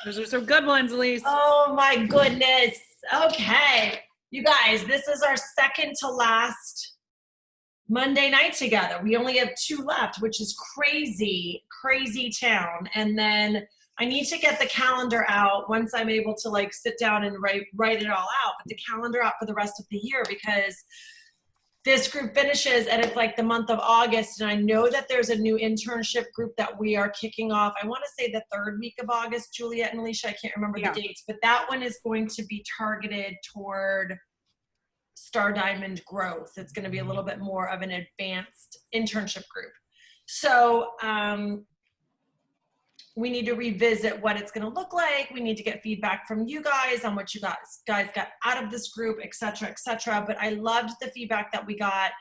Those are some good ones, Elise. Oh my goodness. Okay. You guys, this is our second to last Monday night together. We only have 2 left, which is crazy, crazy town. And then I need to get the calendar out once I'm able to like sit down and write it all out, but the calendar out for the rest of the year, because this group finishes and it's like the month of August. And I know that there's a new internship group that we are kicking off. I want to say the 3rd week of August, Juliet and Alicia, I can't remember the dates, but that one is going to be targeted toward Star Diamond growth. It's going to be a little bit more of an advanced internship group. So we need to revisit what it's going to look like. We need to get feedback from you guys on what you guys got out of this group, et cetera, et cetera. But I loved the feedback that we got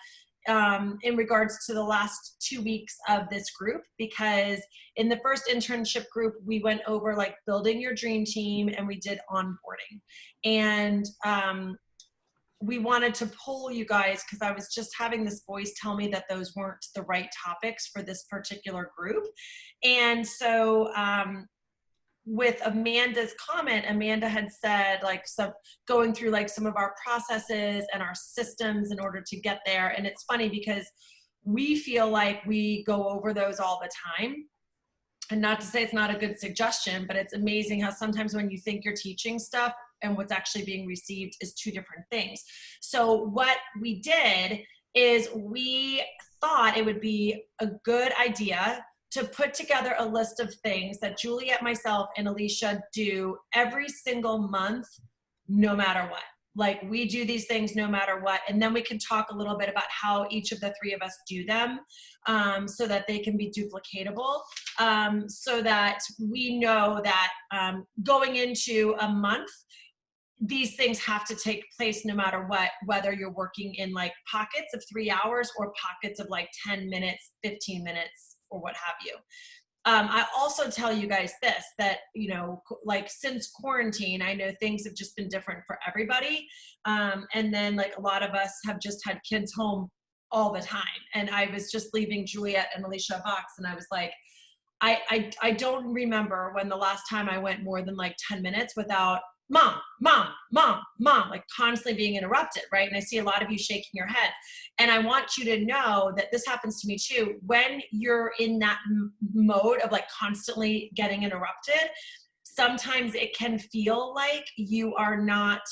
in regards to the last 2 weeks of this group, because in the first internship group, we went over like building your dream team and we did onboarding. And we wanted to poll you guys because I was just having this voice tell me that those weren't the right topics for this particular group. And so with Amanda's comment, Amanda had said like going through like some of our processes and our systems in order to get there. And it's funny because we feel like we go over those all the time. And not to say it's not a good suggestion, but it's amazing how sometimes when you think you're teaching stuff and what's actually being received is 2 different things. So what we did is we thought it would be a good idea to put together a list of things that Juliet, myself, and Alicia do every single month, no matter what. Like we do these things no matter what. And then we can talk a little bit about how each of the 3 of us do them so that they can be duplicatable, so that we know that going into a month, these things have to take place no matter what, whether you're working in like pockets of 3 hours or pockets of like 10 minutes, 15 minutes, or what have you. I also tell you guys this, that, you know, like since quarantine, I know things have just been different for everybody. And then like a lot of us have just had kids home all the time. And I was just leaving Juliet and Alicia a box and I was like, I don't remember when the last time I went more than like 10 minutes without mom, mom, mom, mom, like constantly being interrupted, right? And I see a lot of you shaking your head. And I want you to know that this happens to me too. When you're in that mode of like constantly getting interrupted, sometimes it can feel like you are not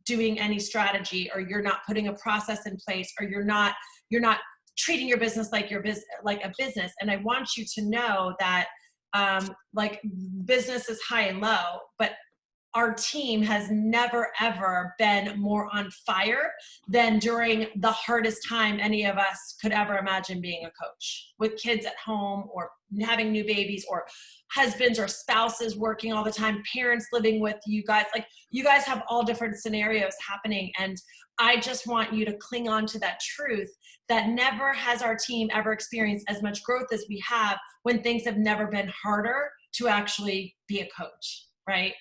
doing any strategy, or you're not putting a process in place, or you're not treating your business like like a business. And I want you to know that like business is high and low, but our team has never, ever been more on fire than during the hardest time any of us could ever imagine being a coach, with kids at home or having new babies or husbands or spouses working all the time, parents living with you guys. Like you guys have all different scenarios happening. And I just want you to cling on to that truth that never has our team ever experienced as much growth as we have when things have never been harder to actually be a coach, right?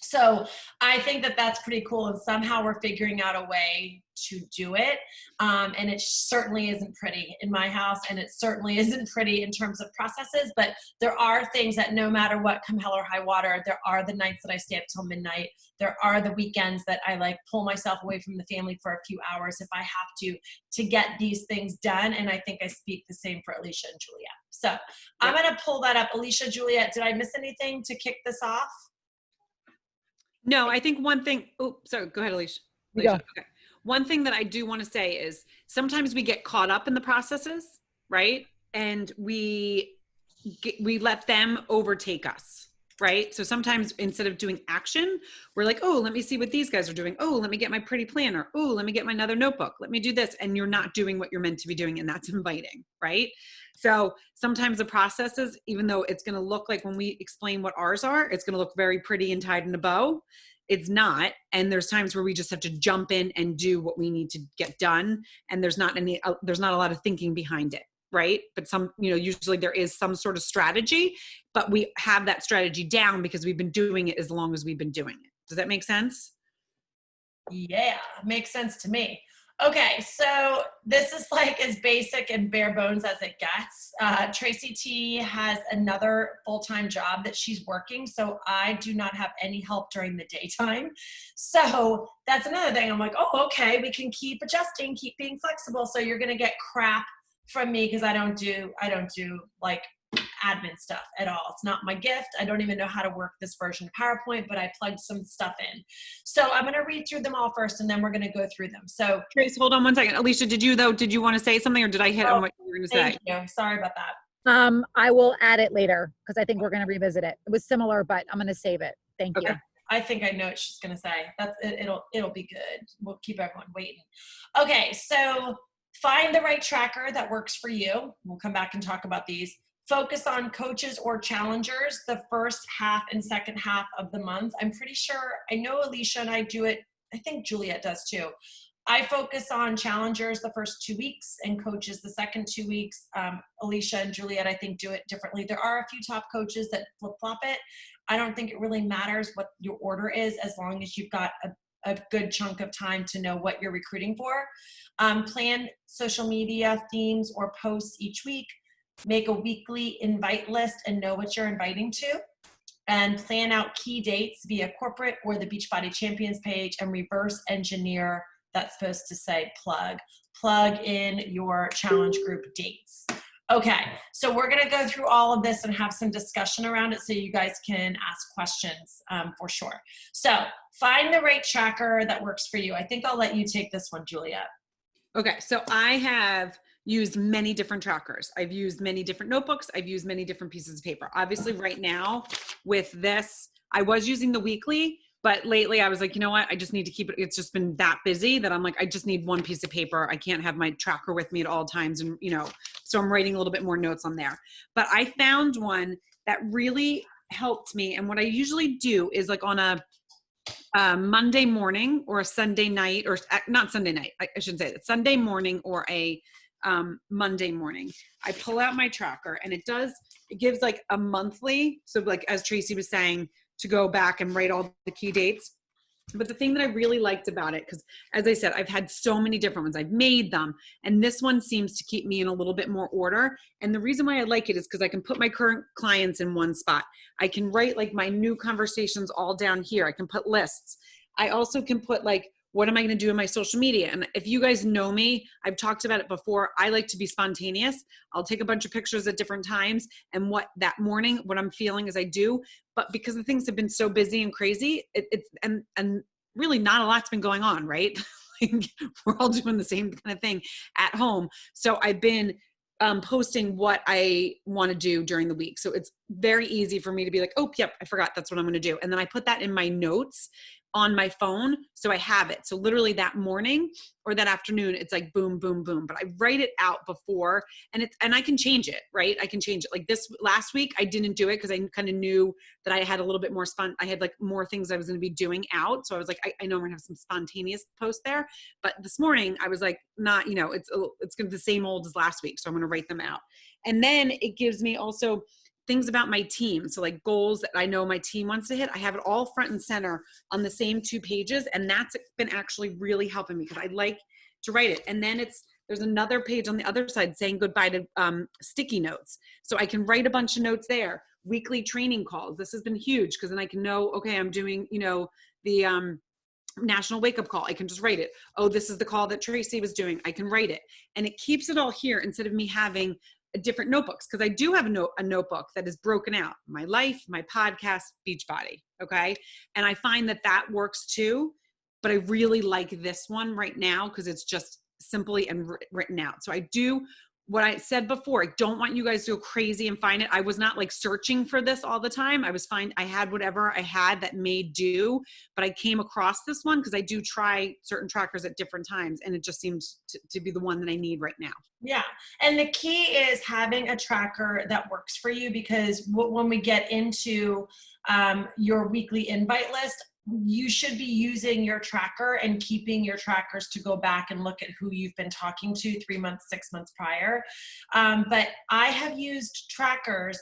So I think that that's pretty cool, and somehow we're figuring out a way to do it. And it certainly isn't pretty in my house, and it certainly isn't pretty in terms of processes, but there are things that no matter what, come hell or high water, there are the nights that I stay up till midnight. There are the weekends that I like pull myself away from the family for a few hours if I have to get these things done. And I think I speak the same for Alicia and Juliet. So I'm going to pull that up. Alicia, Juliet, did I miss anything to kick this off? No, I think one thing, oh, sorry, go ahead, Alicia. Yeah. Okay. One thing that I do want to say is sometimes we get caught up in the processes, right? And we let them overtake us, right? So sometimes instead of doing action, we're like, oh, let me see what these guys are doing. Oh, let me get my pretty planner. Oh, let me get my another notebook. Let me do this. And you're not doing what you're meant to be doing. And that's inviting, right? So sometimes the processes, even though it's going to look like when we explain what ours are, it's going to look very pretty and tied in a bow. It's not. And there's times where we just have to jump in and do what we need to get done. And there's not a lot of thinking behind it. Right. But usually there is some sort of strategy, but we have that strategy down because we've been doing it as long as we've been doing it. Does that make sense? Yeah, makes sense to me. Okay, so this is like as basic and bare bones as it gets. Tracy T has another full-time job that she's working, so I do not have any help during the daytime. So that's another thing. I'm like, oh, okay, we can keep adjusting, keep being flexible. So you're gonna get crap from me because I don't do like admin stuff at all. It's not my gift. I don't even know how to work this version of PowerPoint, but I plugged some stuff in. So I'm going to read through them all first, and then we're going to go through them. So Trace, hold on one second. Alicia, did you want to say something, or did I hit on what you were going to say? Thank you. Sorry about that. I will add it later because I think we're going to revisit it. It was similar, but I'm going to save it. Thank you. I think I know what she's going to say. It'll be good. We'll keep everyone waiting. Okay, so find the right tracker that works for you. We'll come back and talk about these. Focus on coaches or challengers the first half and second half of the month. I'm pretty sure, I know Alicia and I do it. I think Juliet does too. I focus on challengers the first 2 weeks and coaches the second 2 weeks. Alicia and Juliet, I think, do it differently. There are a few top coaches that flip-flop it. I don't think it really matters what your order is as long as you've got a good chunk of time to know what you're recruiting for. Plan social media themes or posts each week. Make a weekly invite list and know what you're inviting to. And plan out key dates via corporate or the Beachbody Champions page and reverse engineer that's supposed to say plug in your challenge group dates. Okay, so we're gonna go through all of this and have some discussion around it so you guys can ask questions for sure. So find the right tracker that works for you. I think I'll let you take this one, Juliet. Okay, so I have used many different trackers. I've used many different notebooks. I've used many different pieces of paper. Obviously right now with this, I was using the weekly, but lately I was like, you know what? I just need to keep it. It's just been that busy that I'm like, I just need one piece of paper. I can't have my tracker with me at all times. And, so I'm writing a little bit more notes on there. But I found one that really helped me. And what I usually do is like on a Monday morning or a Sunday night, or not Sunday night, I shouldn't say that, Sunday morning or a Monday morning, I pull out my tracker and it gives like a monthly. So like, as Tracy was saying, to go back and write all the key dates. But the thing that I really liked about it, because as I said, I've had so many different ones, I've made them, and this one seems to keep me in a little bit more order. And the reason why I like it is because I can put my current clients in one spot. I can write like my new conversations all down here. I can put lists. I also can put like, what am I going to do in my social media? And if you guys know me, I've talked about it before. I like to be spontaneous. I'll take a bunch of pictures at different times. And that morning, what I'm feeling is I do. But because the things have been so busy and crazy, and really not a lot's been going on, right? Like, we're all doing the same kind of thing at home. So I've been posting what I want to do during the week. So it's very easy for me to be like, oh, yep, I forgot. That's what I'm going to do. And then I put that in my notes on my phone. So I have it. So literally that morning or that afternoon, it's like boom, boom, boom. But I write it out before and I can change it, right? I can change it. Like this last week, I didn't do it because I kind of knew that I had a little bit more I had like more things I was going to be doing out. So I was like, I know I'm gonna have some spontaneous posts there. But this morning I was like, not, it's gonna be the same old as last week. So I'm going to write them out. And then it gives me also things about my team. So like goals that I know my team wants to hit, I have it all front and center on the same 2 pages. And that's been actually really helping me because I like to write it. And then there's another page on the other side saying goodbye to sticky notes. So I can write a bunch of notes there. Weekly training calls. This has been huge because then I can know, okay, I'm doing, the national wake up call. I can just write it. Oh, this is the call that Tracy was doing. I can write it. And it keeps it all here instead of me having different notebooks, because I do have a notebook that is broken out. My life, my podcast, Beachbody. Okay. And I find that works too, but I really like this one right now because it's just simply and written out. So I do what I said before. I don't want you guys to go crazy and find it. I was not like searching for this all the time. I had whatever I had that made do, but I came across this one because I do try certain trackers at different times. And it just seems to be the one that I need right now. Yeah. And the key is having a tracker that works for you, because when we get into your weekly invite list, you should be using your tracker and keeping your trackers to go back and look at who you've been talking to 3 months, 6 months prior. But I have used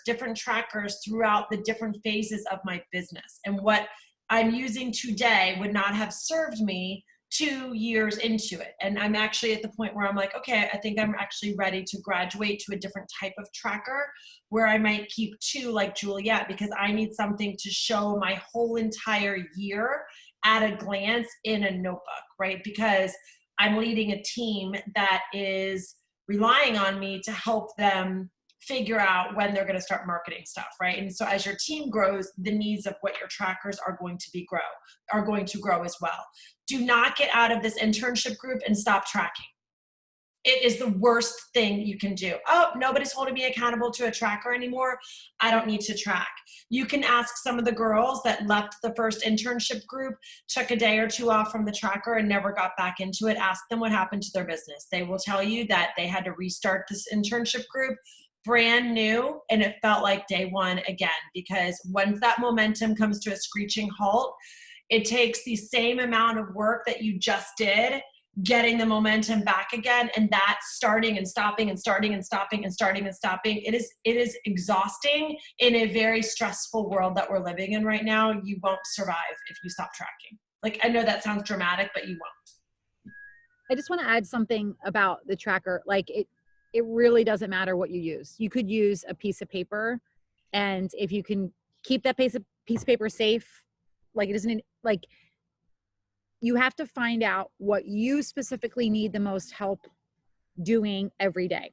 different trackers throughout the different phases of my business. And what I'm using today would not have served me 2 years into it. And I'm actually at the point where I'm like, okay, I think I'm actually ready to graduate to a different type of tracker where I might keep 2 like Juliet, because I need something to show my whole entire year at a glance in a notebook, right? Because I'm leading a team that is relying on me to help them figure out when they're going to start marketing stuff, right? And so as your team grows, the needs of what your trackers are going to grow as well. Do not get out of this internship group and stop tracking. It is the worst thing you can do. Oh, nobody's holding me accountable to a tracker anymore. I don't need to track. You can ask some of the girls that left the first internship group, took a day or 2 off from the tracker and never got back into it. Ask them what happened to their business. They will tell you that they had to restart this internship group brand new, and it felt like day one again, because once that momentum comes to a screeching halt, it takes the same amount of work that you just did getting the momentum back again, and that's starting and stopping and starting and stopping and starting and stopping. It is exhausting in a very stressful world that we're living in right now. You won't survive if you stop tracking. Like, I know that sounds dramatic, but you won't. I just want to add something about the tracker. Like it really doesn't matter what you use. You could use a piece of paper, and if you can keep that piece of paper safe, like it isn't like, you have to find out what you specifically need the most help doing every day.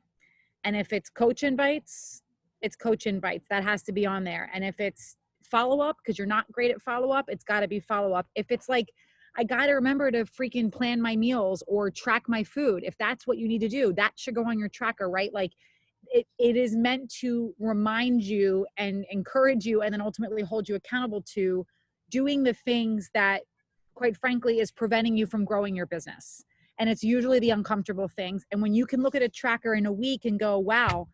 And if it's coach invites, it's coach invites. That has to be on there. And if it's follow-up, because you're not great at follow-up, it's got to be follow-up. If it's like, I got to remember to freaking plan my meals or track my food, if that's what you need to do, that should go on your tracker, right? Like it is meant to remind you and encourage you, and then ultimately hold you accountable to doing the things that, quite frankly, is preventing you from growing your business. And it's usually the uncomfortable things. And when you can look at a tracker in a week and go, wow,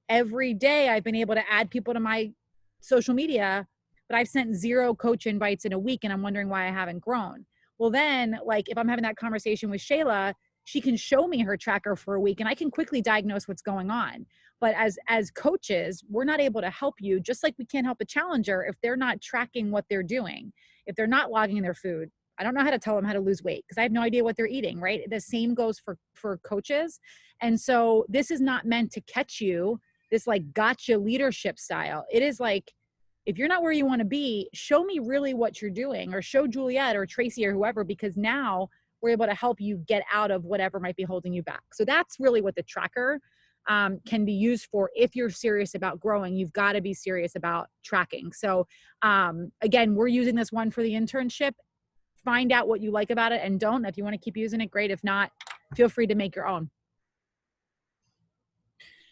every day I've been able to add people to my social media, but I've sent 0 coach invites in a week, and I'm wondering why I haven't grown. Well, then, like, if I'm having that conversation with Shayla, she can show me her tracker for a week and I can quickly diagnose what's going on. But as coaches, we're not able to help you, just like we can't help a challenger if they're not tracking what they're doing, if they're not logging their food. I don't know how to tell them how to lose weight because I have no idea what they're eating, right? The same goes for coaches. And so this is not meant to catch you, this like gotcha leadership style. It is like, if you're not where you want to be, show me really what you're doing, or show Juliet or Tracy or whoever, because now we're able to help you get out of whatever might be holding you back. So that's really what the tracker can be used for. If you're serious about growing, you've got to be serious about tracking. So again, we're using this one for the internship. Find out what you like about it and don't. If you want to keep using it, great. If not, feel free to make your own.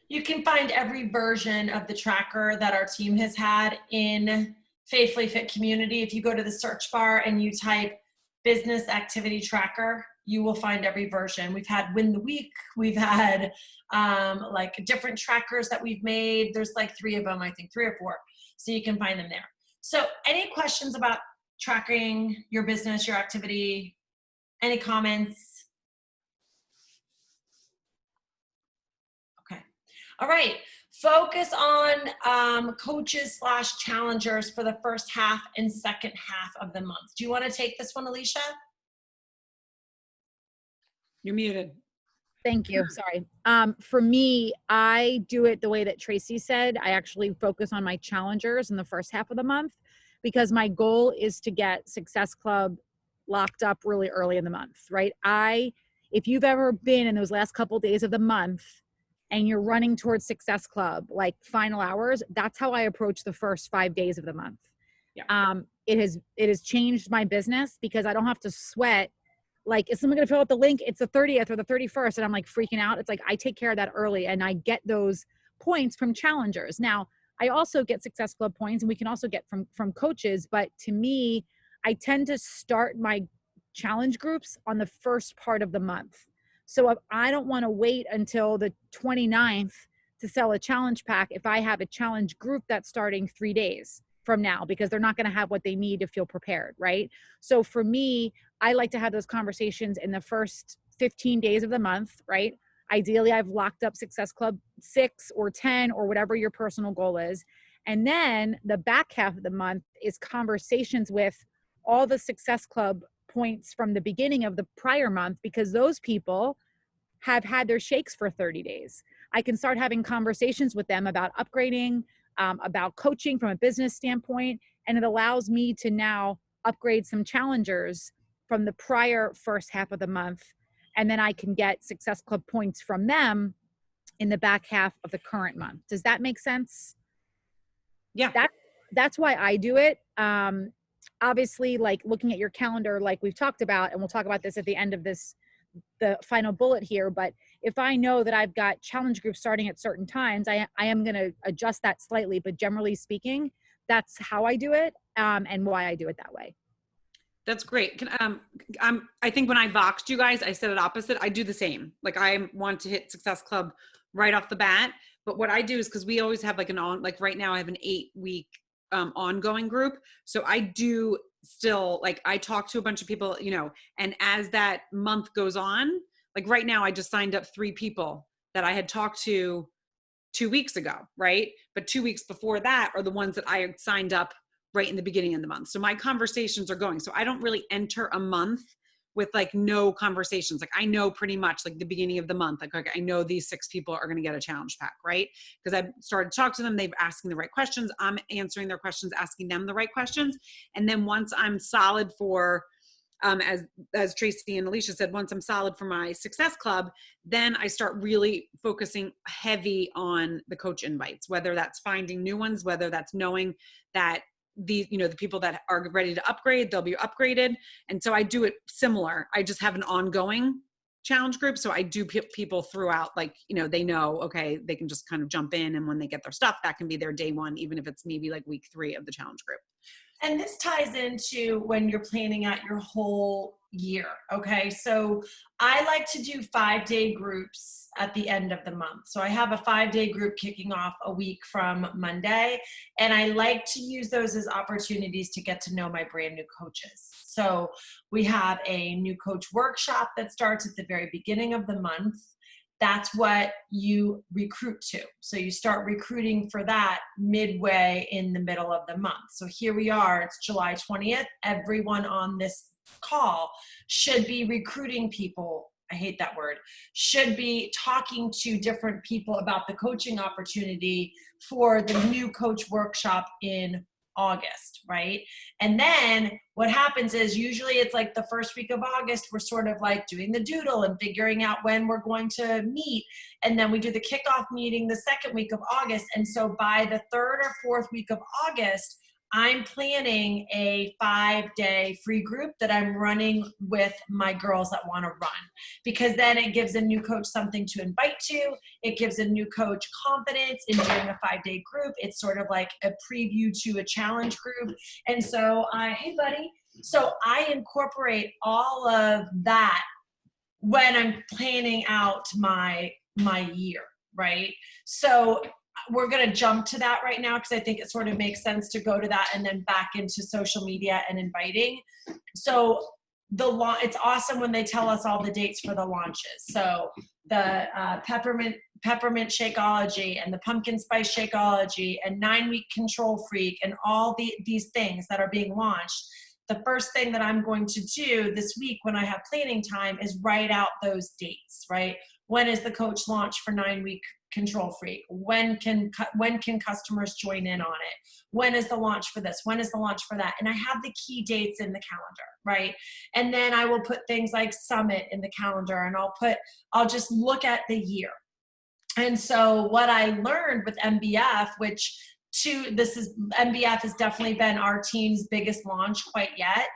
You can find every version of the tracker that our team has had in Faithfully Fit Community. If you go to the search bar and you type business activity tracker, you will find every version. We've had Win the Week. We've had like different trackers that we've made. There's like 3 of them, I think 3 or 4. So you can find them there. So any questions about tracking your business, your activity? Any comments? Okay. All right. Focus on coaches / challengers for the first half and second half of the month. Do you want to take this one, Alicia? You're muted. Thank you. Sorry. For me, I do it the way that Tracy said. I actually focus on my challengers in the first half of the month, because my goal is to get Success Club locked up really early in the month, right? If you've ever been in those last couple days of the month and you're running towards Success Club, like final hours, that's how I approach the first 5 days of the month. Yeah. It has changed my business because I don't have to sweat. Like, is someone going to fill out the link? It's the 30th or the 31st. And I'm like freaking out. It's like, I take care of that early and I get those points from challengers. Now, I also get Success Club points, and we can also get from coaches. But to me, I tend to start my challenge groups on the first part of the month. So if I don't want to wait until the 29th to sell a challenge pack if I have a challenge group that's starting 3 days from now, because they're not going to have what they need to feel prepared, right? So for me, I like to have those conversations in the first 15 days of the month, right? Ideally, I've locked up Success Club 6 or 10 or whatever your personal goal is. And then the back half of the month is conversations with all the Success Club points from the beginning of the prior month because those people have had their shakes for 30 days. I can start having conversations with them about upgrading, about coaching from a business standpoint, and it allows me to now upgrade some challengers from the prior first half of the month, and then I can get Success Club points from them in the back half of the current month. Does that make sense? Yeah. That's why I do it. Obviously, like looking at your calendar, like we've talked about, and we'll talk about this at the end of this, the final bullet here. But if I know that I've got challenge groups starting at certain times, I am going to adjust that slightly. But generally speaking, that's how I do it, and why I do it that way. That's great. I think when I voxed you guys, I said it opposite. I do the same. Like I want to hit Success Club right off the bat. But what I do is, because we always have like like right now I have an 8-week ongoing group. So I do still, like, I talk to a bunch of people, you know, and as that month goes on, like right now I just signed up 3 people that I had talked to 2 weeks ago, right? But 2 weeks before that are the ones that I had signed up right in the beginning of the month. So my conversations are going. So I don't really enter a month with like no conversations. Like I know pretty much like the beginning of the month, like I know these 6 people are going to get a challenge pack, right? Because I've started to talk to them. They've asking the right questions. I'm answering their questions, asking them the right questions. And then once I'm solid for, as Tracy and Alicia said, once I'm solid for my Success Club, then I start really focusing heavy on the coach invites, whether that's finding new ones, whether that's knowing that the people that are ready to upgrade, they'll be upgraded. And so I do it similar. I just have an ongoing challenge group. So I do people throughout, like, they know, okay, they can just kind of jump in. And when they get their stuff, that can be their day 1, even if it's maybe like week 3 of the challenge group. And this ties into when you're planning out your whole year. Okay. So I like to do 5-day groups at the end of the month. So I have a 5-day group kicking off a week from Monday. And I like to use those as opportunities to get to know my brand new coaches. So we have a new coach workshop that starts at the very beginning of the month. That's what you recruit to. So you start recruiting for that midway in the middle of the month. So here we are, it's July 20th. Everyone on this call should be recruiting people. I hate that word. Should be talking to different people about the coaching opportunity for the new coach workshop in August, right? And then what happens is usually it's like the first week of August, we're sort of like doing the doodle and figuring out when we're going to meet. And then we do the kickoff meeting the second week of August. And so by the 3rd or 4th week of August, I'm planning a 5-day free group that I'm running with my girls that want to run, because then it gives a new coach something to invite to. It gives a new coach confidence in doing a 5-day group. It's sort of like a preview to a challenge group. And so hey buddy. So I incorporate all of that when I'm planning out my year, right? So we're going to jump to that right now because I think it sort of makes sense to go to that and then back into social media and inviting. So it's awesome when they tell us all the dates for the launches. So the peppermint Shakeology and the pumpkin spice Shakeology and 9-week Control Freak and all these things that are being launched. The first thing that I'm going to do this week when I have planning time is write out those dates, right? When is the coach launch for 9-week Control Freak? When can customers join in on it? When is the launch for this? When is the launch for that? And I have the key dates in the calendar, right? And then I will put things like Summit in the calendar, and I'll just look at the year. And so what I learned with MBF, MBF has definitely been our team's biggest launch quite yet.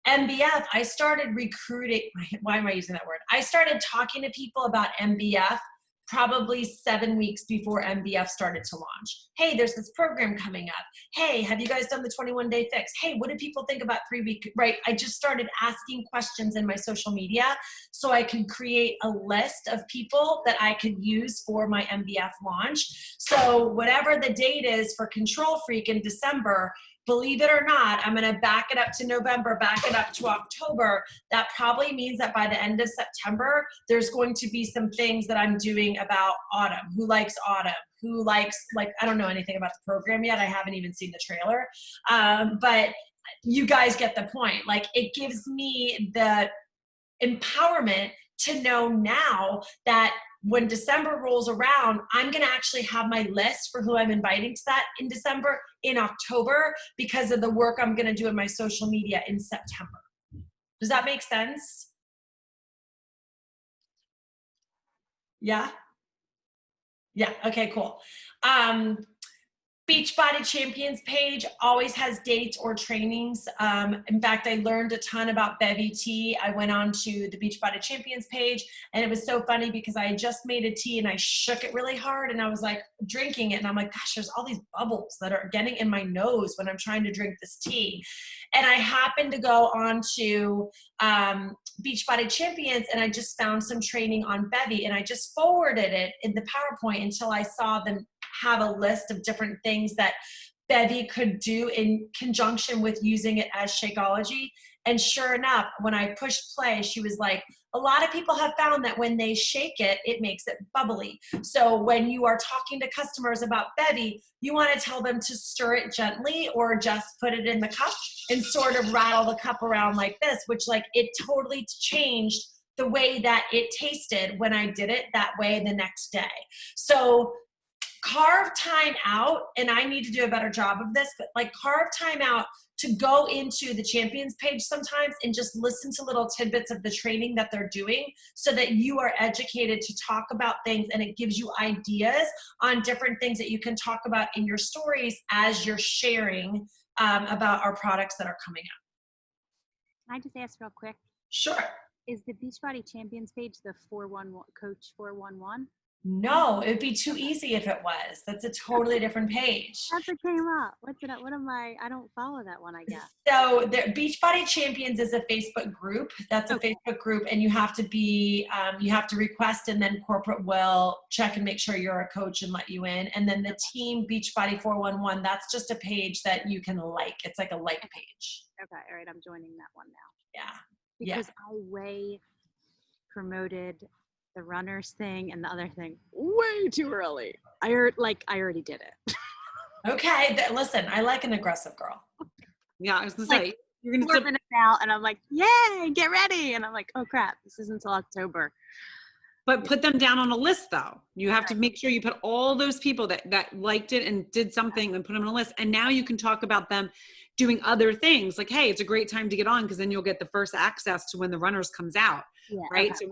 MBF, I started recruiting, why am I using that word? I started talking to people about MBF probably 7 weeks before MBF started to launch. Hey, there's this program coming up. Hey, have you guys done the 21-day fix? Hey, what do people think about 3-week, right? I just started asking questions in my social media so I could create a list of people that I could use for my MBF launch. So whatever the date is for Control Freak in December, believe it or not, I'm going to back it up to November, back it up to October. That probably means that by the end of September, there's going to be some things that I'm doing about autumn. Who likes autumn? Who likes, I don't know anything about the program yet. I haven't even seen the trailer. But you guys get the point. Like, it gives me the empowerment to know now that when December rolls around, I'm going to actually have my list for who I'm inviting to that in December, in October, because of the work I'm going to do in my social media in September. Does that make sense? Yeah. Yeah. Okay, cool. Beachbody Champions page always has dates or trainings. In fact, I learned a ton about Bevy tea. I went on to the Beachbody Champions page, and it was so funny because I had just made a tea and I shook it really hard, and I was like drinking it, and I'm like, gosh, there's all these bubbles that are getting in my nose when I'm trying to drink this tea. And I happened to go on to Beachbody Champions, and I just found some training on Bevy, and I just forwarded it in the PowerPoint until I saw them have a list of different things that Bevy could do in conjunction with using it as Shakeology. And sure enough, when I pushed play, she was like, a lot of people have found that when they shake it, it makes it bubbly. So when you are talking to customers about Bevy, you want to tell them to stir it gently or just put it in the cup and sort of rattle the cup around like this, which like it totally changed the way that it tasted when I did it that way the next day. So carve time out, and I need to do a better job of this, but like carve time out to go into the Champions page sometimes and just listen to little tidbits of the training that they're doing so that you are educated to talk about things, and it gives you ideas on different things that you can talk about in your stories as you're sharing about our products that are coming out. Can I just ask real quick? Sure. Is the Beachbody Champions page the 411 Coach 411? No, it would be too easy if it was. That's a totally different page. That's what came up. What's it? What am I? I don't follow that one, I guess. So the Beachbody Champions is a Facebook group. That's a Facebook group, and you have to be, you have to request, and then corporate will check and make sure you're a coach and let you in. And then the team Beachbody 411, that's just a page that you can like. It's like a like page. Okay, all right, I'm joining that one now. Yeah. Because I way promoted the runners thing and the other thing way too early. I already did it. Okay, listen, I like an aggressive girl. Yeah, I was gonna say, you're gonna 4 minutes out, and I'm like, yay, get ready. And I'm like, oh crap, this isn't until October. But put them down on a list, though. You have to make sure you put all those people that liked it and did something and put them on a list. And now you can talk about them doing other things. Like, hey, it's a great time to get on, because then you'll get the first access to when the runners comes out. Yeah, right? okay.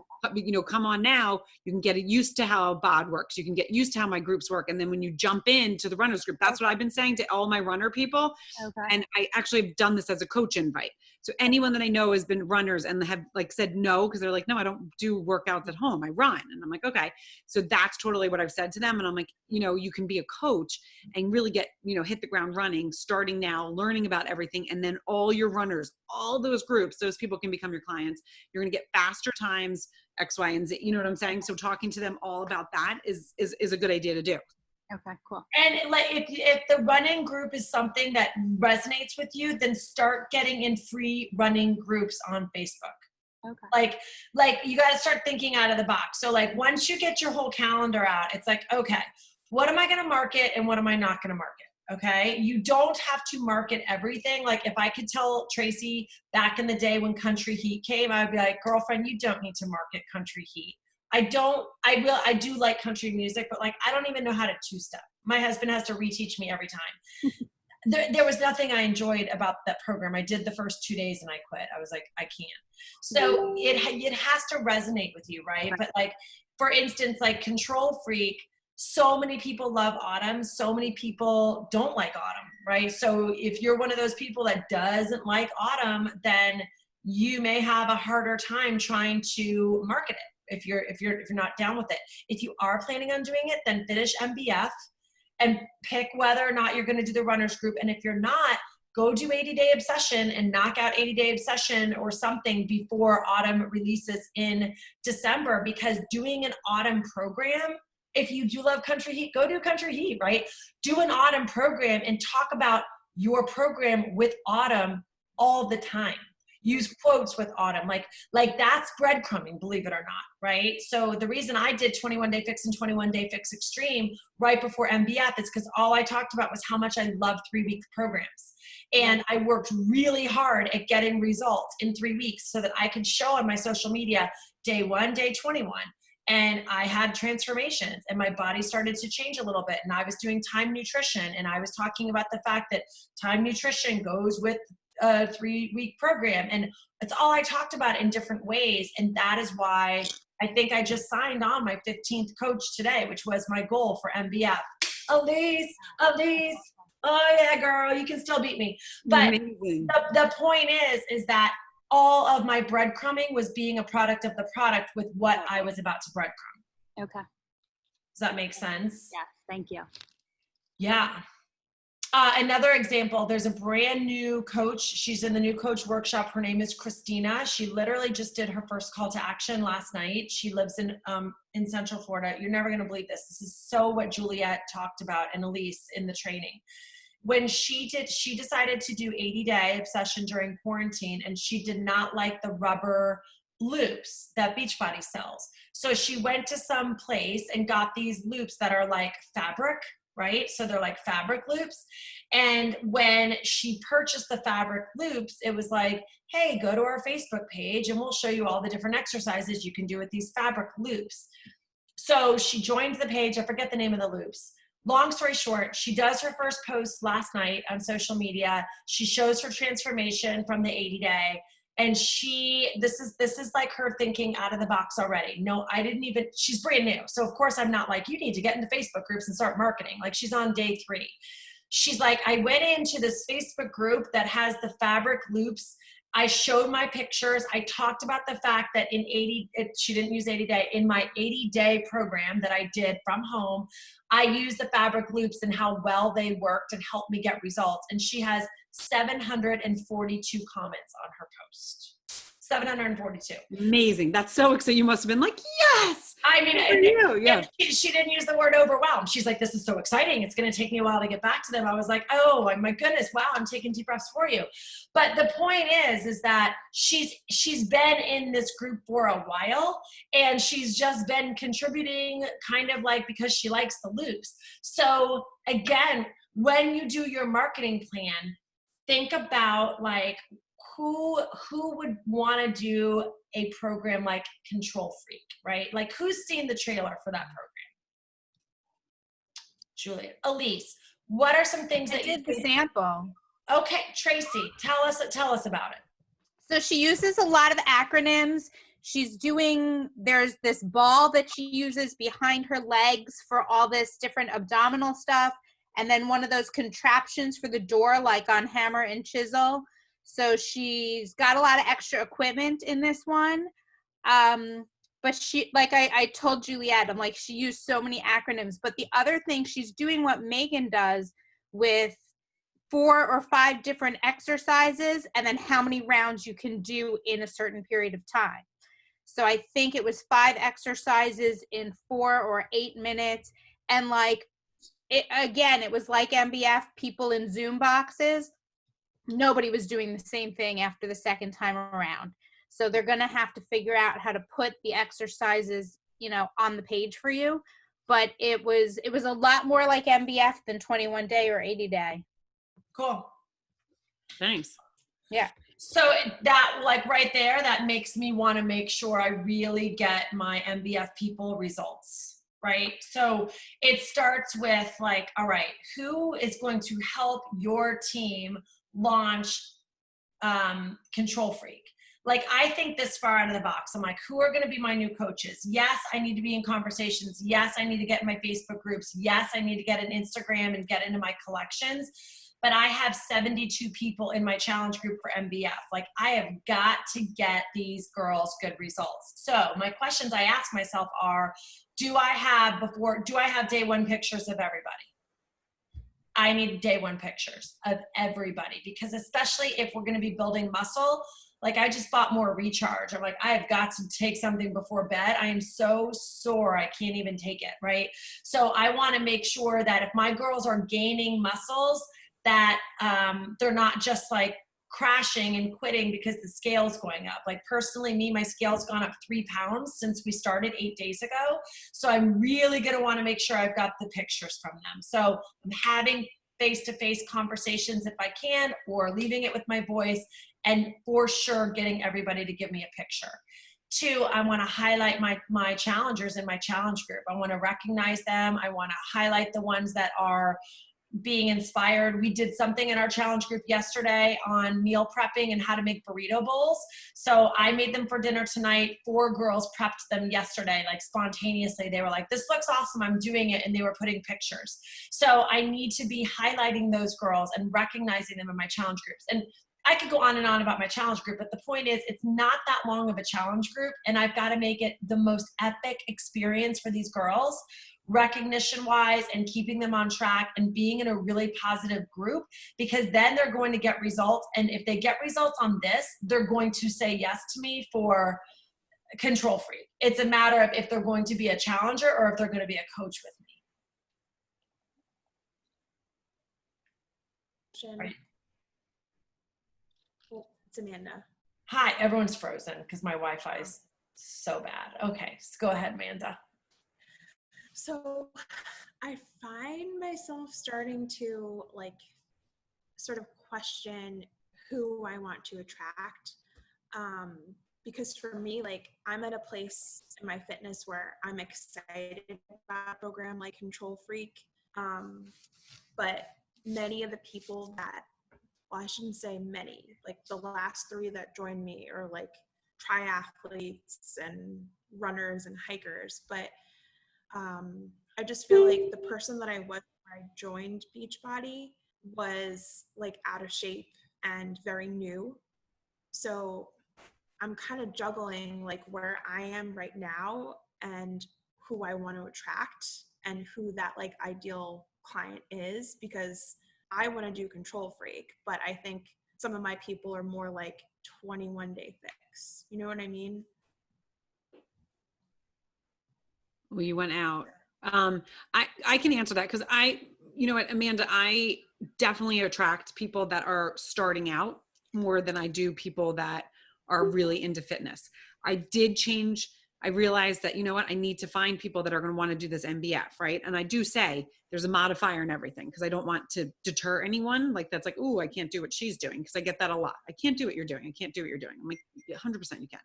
So, come on now, you can get used to how BOD works. You can get used to how my groups work. And then when you jump into the runners group, that's what I've been saying to all my runner people. Okay. And I actually have done this as a coach invite. So anyone that I know has been runners and have like said no, because they're like, no, I don't do workouts at home. I run. And I'm like, okay. So that's totally what I've said to them. And I'm like, you can be a coach and really get, hit the ground running, starting now, learning about everything. And then all your runners, all those groups, those people can become your clients. You're going to get faster times, X, Y, and Z. You know what I'm saying? So talking to them all about that is a good idea to do. Okay, cool. And like, if the running group is something that resonates with you, then start getting in free running groups on Facebook. Okay. Like you got to start thinking out of the box. So like once you get your whole calendar out, it's like, okay, what am I going to market and what am I not going to market? Okay. You don't have to market everything. Like if I could tell Tracy back in the day when Country Heat came, I'd be like, girlfriend, you don't need to market Country Heat. I do like country music, but like, I don't even know how to two-step. My husband has to reteach me every time. There was nothing I enjoyed about that program. I did the first 2 days and I quit. I was like, I can't. So it has to resonate with you, right? But like, for instance, like Control Freak, so many people love autumn. So many people don't like autumn, right? So if you're one of those people that doesn't like autumn, then you may have a harder time trying to market it if you're not down with it. If you are planning on doing it, then finish MBF and pick whether or not you're going to do the runners group. And if you're not, go do 80-day obsession and knock out 80-day obsession or something before autumn releases in December, because doing an autumn program, if you do love Country Heat, go do Country Heat, right? Do an autumn program and talk about your program with autumn all the time. use quotes with Autumn. Like that's breadcrumbing, believe it or not, right? So the reason I did 21 Day Fix and 21 Day Fix Extreme right before MBF is because all I talked about was how much I love 3-week programs. And I worked really hard at getting results in 3 weeks so that I could show on my social media day 1, day 21. And I had transformations and my body started to change a little bit. And I was doing time nutrition, and I was talking about the fact that time nutrition goes with a 3-week program. And it's all I talked about in different ways. And that is why I think I just signed on my 15th coach today, which was my goal for MBF. Elise, oh yeah, girl, you can still beat me. But the point is that all of my breadcrumbing was being a product of the product with what I was about to breadcrumb. Okay. Does that make sense? Yes, thank you. Yeah. Another example, there's a brand new coach. She's in the new coach workshop. Her name is Christina. She literally just did her first call to action last night. She lives in Central Florida. You're never going to believe this. This is so what Juliet talked about and Elise in the training. When she decided to do 80-day obsession during quarantine, and she did not like the rubber loops that Beachbody sells. So she went to some place and got these loops that are like fabric, right? So they're like fabric loops. And when she purchased the fabric loops, it was like, hey, go to our Facebook page and we'll show you all the different exercises you can do with these fabric loops. So she joined the page. I forget the name of the loops. Long story short, she does her first post last night on social media. She shows her transformation from the 80-day. And this is like her thinking out of the box already. No, she's brand new. So of course I'm not like, you need to get into Facebook groups and start marketing. Like she's on day 3. She's like, I went into this Facebook group that has the fabric loops. I showed my pictures. I talked about the fact that she didn't use 80-day. In my 80-day program that I did from home, I used the fabric loops and how well they worked and helped me get results. And she has 742 comments on her post. 742. Amazing. That's so exciting. You must have been like, yes. I mean, yeah. She didn't use the word overwhelmed. She's like, this is so exciting. It's going to take me a while to get back to them. I was like, oh my goodness. Wow. I'm taking deep breaths for you. But the point is that she's been in this group for a while, and she's just been contributing kind of like because she likes the loops. So again, when you do your marketing plan, think about like, who would want to do a program like Control Freak, right? Like who's seen the trailer for that program? Julia, Elise, what are some things I did the sample. Okay, Tracy, tell us about it. So she uses a lot of acronyms. There's this ball that she uses behind her legs for all this different abdominal stuff. And then one of those contraptions for the door, like on Hammer and Chisel. So she's got a lot of extra equipment in this one. But she, like I told Juliet, I'm like, she used so many acronyms. But the other thing, she's doing what Megan does with 4 or 5 different exercises and then how many rounds you can do in a certain period of time. So I think it was 5 exercises in 4 or 8 minutes. And like, it was like MBF, people in Zoom boxes. Nobody was doing the same thing after the second time around. So they're going to have to figure out how to put the exercises, on the page for you. But it was a lot more like MBF than 21 day or 80-day. Cool. Thanks. Yeah. So that, like right there, that makes me want to make sure I really get my MBF people results, right? So it starts with like, all right, who is going to help your team launch Control Freak? Like, I think this far out of the box. I'm like, who are going to be my new coaches? Yes, I need to be in conversations. Yes, I need to get in my Facebook groups. Yes, I need to get an Instagram and get into my collections. But I have 72 people in my challenge group for MBF. Like, I have got to get these girls good results. So my questions I ask myself are, do I have day 1 pictures of everybody? I need day 1 pictures of everybody, because especially if we're going to be building muscle, like I just bought more Recharge. I'm like, I have got to take something before bed. I am so sore. I can't even take it. Right. So I want to make sure that if my girls are gaining muscles, that they're not just like crashing and quitting because the scale's going up. Like personally, me, my scale's gone up 3 pounds since we started 8 days ago. So I'm really going to want to make sure I've got the pictures from them. So I'm having face-to-face conversations if I can, or leaving it with my voice, and for sure getting everybody to give me a picture. 2, I want to highlight my challengers in my challenge group. I want to recognize them. I want to highlight the ones that are being inspired. We did something in our challenge group yesterday on meal prepping and how to make burrito bowls. So I made them for dinner tonight. 4 girls prepped them yesterday, like spontaneously. They were like, this looks awesome, I'm doing it. And they were putting pictures. So I need to be highlighting those girls and recognizing them in my challenge groups. And I could go on and on about my challenge group, but the point is it's not that long of a challenge group, and I've got to make it the most epic experience for these girls, recognition wise, and keeping them on track and being in a really positive group, because then they're going to get results. And if they get results on this, they're going to say yes to me for Control Freak. It's a matter of if they're going to be a challenger or if they're going to be a coach with me. Right. Oh, it's Amanda. Hi, everyone's frozen because my Wi-Fi is so bad. Okay, so go ahead, Amanda. So I find myself starting to like sort of question who I want to attract. Because for me, like I'm at a place in my fitness where I'm excited about a program like Control Freak. But many of the people that, well, I shouldn't say many, like the last 3 that joined me are like triathletes and runners and hikers. But I just feel like the person that I was when I joined Beachbody was like out of shape and very new. So I'm kind of juggling like where I am right now and who I want to attract and who that like ideal client is, because I want to do Control Freak, but I think some of my people are more like 21-day fix. You know what I mean? Well, you went out. I can answer that because you know what, Amanda, I definitely attract people that are starting out more than I do people that are really into fitness. I did change. I realized that, you know what, I need to find people that are going to want to do this MBF, right? And I do say there's a modifier and everything because I don't want to deter anyone. Like that's like, oh, I can't do what she's doing, because I get that a lot. I can't do what you're doing. I can't do what you're doing. I'm like, 100% you can.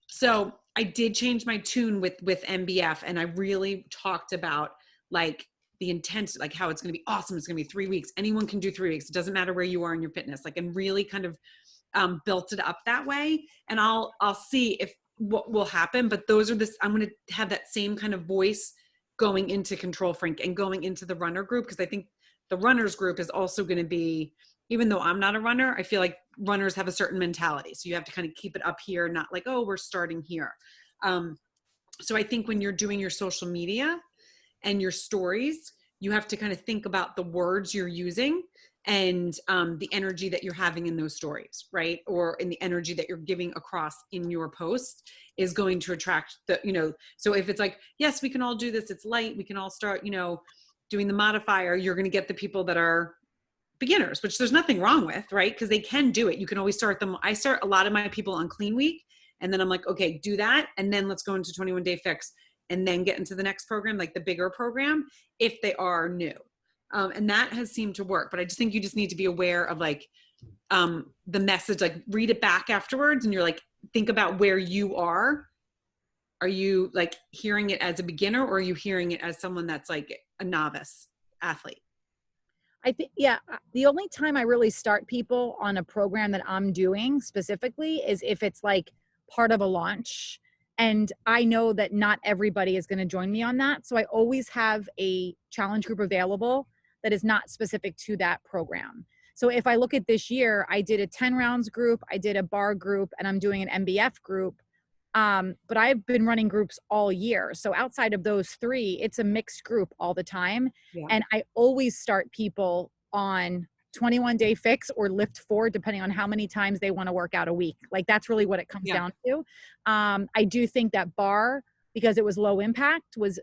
So I did change my tune with MBF, and I really talked about like the intent, like how it's going to be awesome. It's going to be 3 weeks. Anyone can do 3 weeks. It doesn't matter where you are in your fitness. Like, and really kind of built it up that way. And I'll see if what will happen. But those are I'm going to have that same kind of voice going into Control Freak and going into the runner group, because I think the runners group is also going to be, even though I'm not a runner, I feel like runners have a certain mentality. So you have to kind of keep it up here, not like, oh, we're starting here. So I think when you're doing your social media and your stories, you have to kind of think about the words you're using and the energy that you're having in those stories, right? Or in the energy that you're giving across in your post is going to attract the, you know, so if it's like, yes, we can all do this, it's light, we can all start, you know, doing the modifier, you're going to get the people that are beginners, which there's nothing wrong with, right? Because they can do it. You can always start them. I start a lot of my people on clean week, and then I'm like, okay, do that. And then let's go into 21-day fix and then get into the next program, like the bigger program, if they are new. And that has seemed to work, but I just think you just need to be aware of like the message, like read it back afterwards. And you're like, think about where you are. Are you like hearing it as a beginner, or are you hearing it as someone that's like a novice athlete? I think, yeah, the only time I really start people on a program that I'm doing specifically is if it's like part of a launch. And I know that not everybody is going to join me on that. So I always have a challenge group available that is not specific to that program. So if I look at this year, I did a 10 rounds group, I did a bar group, and I'm doing an MBF group. But I've been running groups all year. So outside of those 3, it's a mixed group all the time. Yeah. And I always start people on 21-day fix or lift 4, depending on how many times they want to work out a week. Like that's really what it comes down to. I do think that bar, because it was low impact, was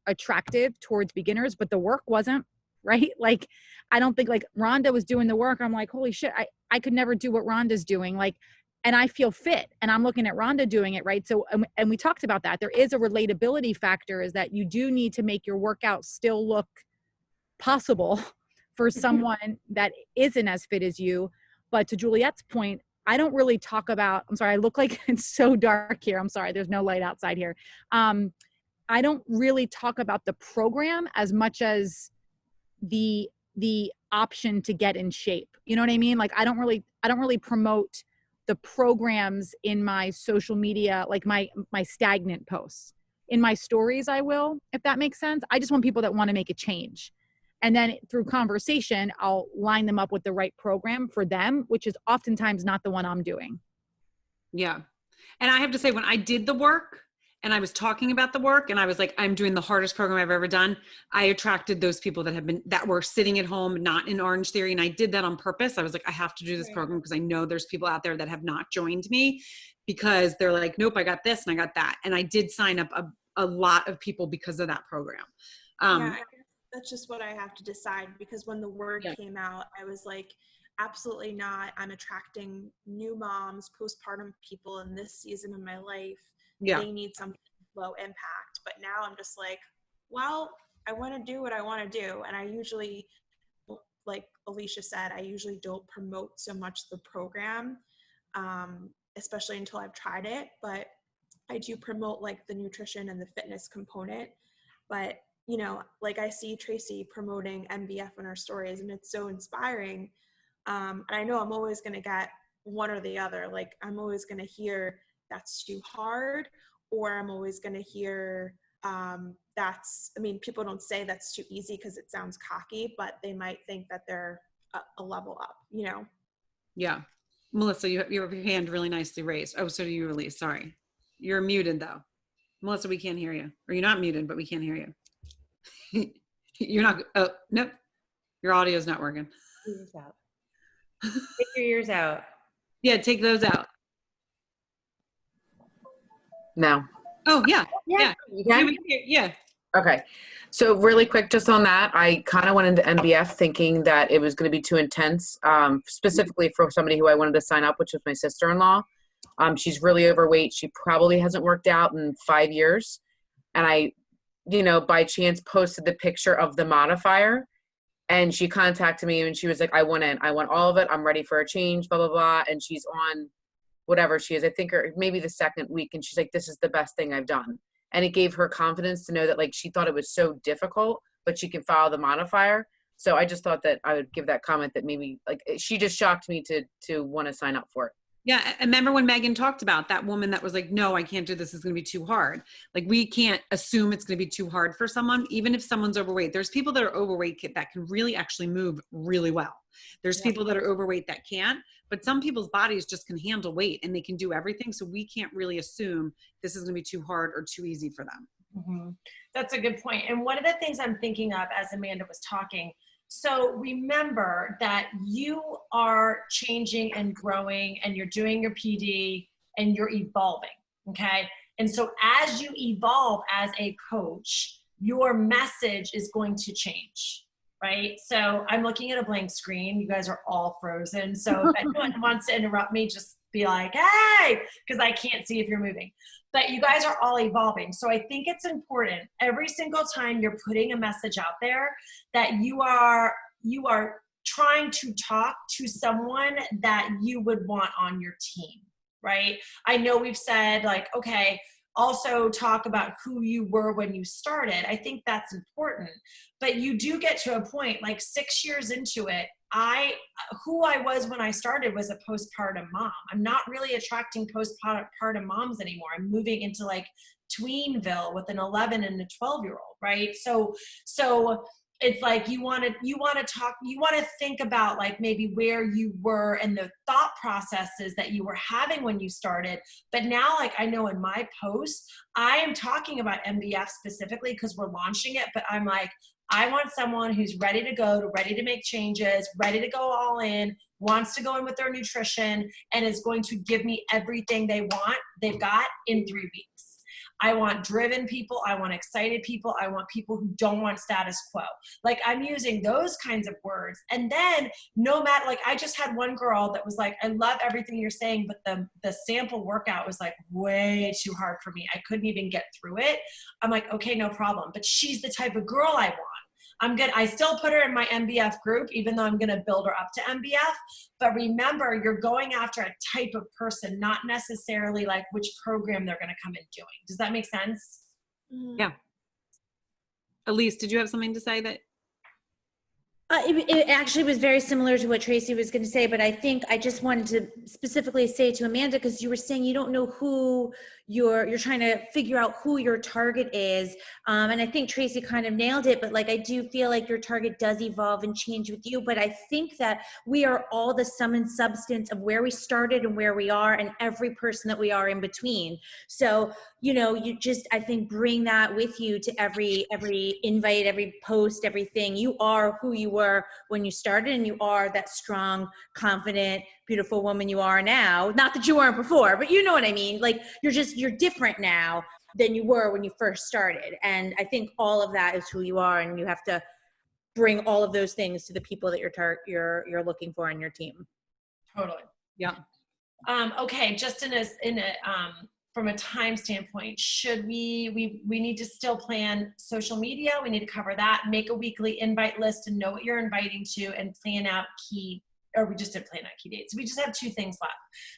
attractive towards beginners, but the work wasn't, right? Like, I don't think like Rhonda was doing the work. I'm like, holy shit. I could never do what Rhonda's doing. Like, and I feel fit and I'm looking at Rhonda doing it, right? So, and we talked about that. There is a relatability factor, is that you do need to make your workout still look possible for someone that isn't as fit as you. But to Juliet's point, I don't really talk about, I'm sorry, I look like it's so dark here. I'm sorry, there's no light outside here. I don't really talk about the program as much as the option to get in shape. You know what I mean? Like, I don't really promote the programs in my social media, like my stagnant posts. In my stories, I will, if that makes sense. I just want people that want to make a change. And then through conversation, I'll line them up with the right program for them, which is oftentimes not the one I'm doing. Yeah. And I have to say, when I did the work and I was talking about the work and I was like, I'm doing the hardest program I've ever done, I attracted those people that were sitting at home, not in Orange Theory. And I did that on purpose. I was like, I have to do this program because I know there's people out there that have not joined me, because they're like, nope, I got this and I got that. And I did sign up a lot of people because of that program. Yeah, I guess that's just what I have to decide, because when the word came out, I was like, absolutely not. I'm attracting new moms, postpartum people in this season of my life. Yeah. They need something low impact. But now I'm just like, well, I want to do what I want to do. And I usually, like Alicia said, I usually don't promote so much the program, especially until I've tried it. But I do promote like the nutrition and the fitness component. But, you know, like I see Tracy promoting MVF in her stories, and it's so inspiring. And I know I'm always going to get one or the other. Like, I'm always going to hear that's too hard, or I'm always going to hear people don't say that's too easy because it sounds cocky, but they might think that they're a level up, you know? Yeah. Melissa, you have your hand really nicely raised. Oh, so do you, Elise? Sorry. You're muted though. Melissa, we can't hear you. Or you're not muted, but we can't hear you. You're not, oh, nope. Your audio is not working. Ears out. Take your ears out. Yeah, take those out. No. Oh, yeah. Yeah. You can? Yeah. Okay. So really quick, just on that, I kind of went into MBF thinking that it was going to be too intense, specifically for somebody who I wanted to sign up, which was my sister-in-law. She's really overweight. She probably hasn't worked out in 5 years. And I, by chance posted the picture of the modifier, and she contacted me and she was like, I want in. I want all of it. I'm ready for a change, blah, blah, blah. And she's on whatever she is, I think, or maybe the second week. And she's like, this is the best thing I've done. And it gave her confidence to know that, like, she thought it was so difficult, but she can follow the modifier. So I just thought that I would give that comment that maybe, like, she just shocked me to want to sign up for it. Yeah. I remember when Megan talked about that woman that was like, no, I can't do this. It's going to be too hard. Like, we can't assume it's going to be too hard for someone, even if someone's overweight. There's people that are overweight that can really actually move really well. There's people that are overweight that can't, but some people's bodies just can handle weight and they can do everything. So we can't really assume this is going to be too hard or too easy for them. Mm-hmm. That's a good point. And one of the things I'm thinking of as Amanda was talking, so remember that you are changing and growing and you're doing your PD and you're evolving, okay? And so as you evolve as a coach, your message is going to change, right? So I'm looking at a blank screen. You guys are all frozen. So if anyone wants to interrupt me, just be like, hey, because I can't see if you're moving. But you guys are all evolving. So I think it's important every single time you're putting a message out there that you are trying to talk to someone that you would want on your team, right? I know we've said, like, okay, also talk about who you were when you started. I think that's important. But you do get to a point, like 6 years into it, who I was when I started was a postpartum mom. I'm not really attracting postpartum moms anymore. I'm moving into like Tweenville with an 11 and a 12-year-old, right? So it's like you want to think about like maybe where you were and the thought processes that you were having when you started. But now, like, I know in my post, I am talking about MBF specifically because we're launching it, but I'm like, I want someone who's ready to go, ready to make changes, ready to go all in, wants to go in with their nutrition, and is going to give me everything they've got in 3 weeks. I want driven people. I want excited people. I want people who don't want status quo. Like, I'm using those kinds of words. And then no matter, like, I just had one girl that was like, I love everything you're saying, but the sample workout was like way too hard for me. I couldn't even get through it. I'm like, okay, no problem. But she's the type of girl I want. I still put her in my MBF group, even though I'm going to build her up to MBF. But remember, you're going after a type of person, not necessarily like which program they're going to come in doing. Does that make sense? Yeah. Elise, did you have something to say that? It actually was very similar to what Tracy was going to say, but I think I just wanted to specifically say to Amanda, because you were saying you don't know who you're trying to figure out who your target is. And I think Tracy kind of nailed it, but like, I do feel like your target does evolve and change with you. But I think that we are all the sum and substance of where we started and where we are, and every person that we are in between. So, you know, you just, I think, bring that with you to every invite, every post, everything. You are who you were when you started, and you are that strong, confident, beautiful woman you are now. Not that you weren't before, but you know what I mean? Like, you're different now than you were when you first started. And I think all of that is who you are, and you have to bring all of those things to the people that you're looking for on your team. Totally. Yeah. Okay. Just from a time standpoint, should we need to still plan social media? We need to cover that, make a weekly invite list and know what you're inviting to, and plan out we just did plan out key dates. We just have 2 things left.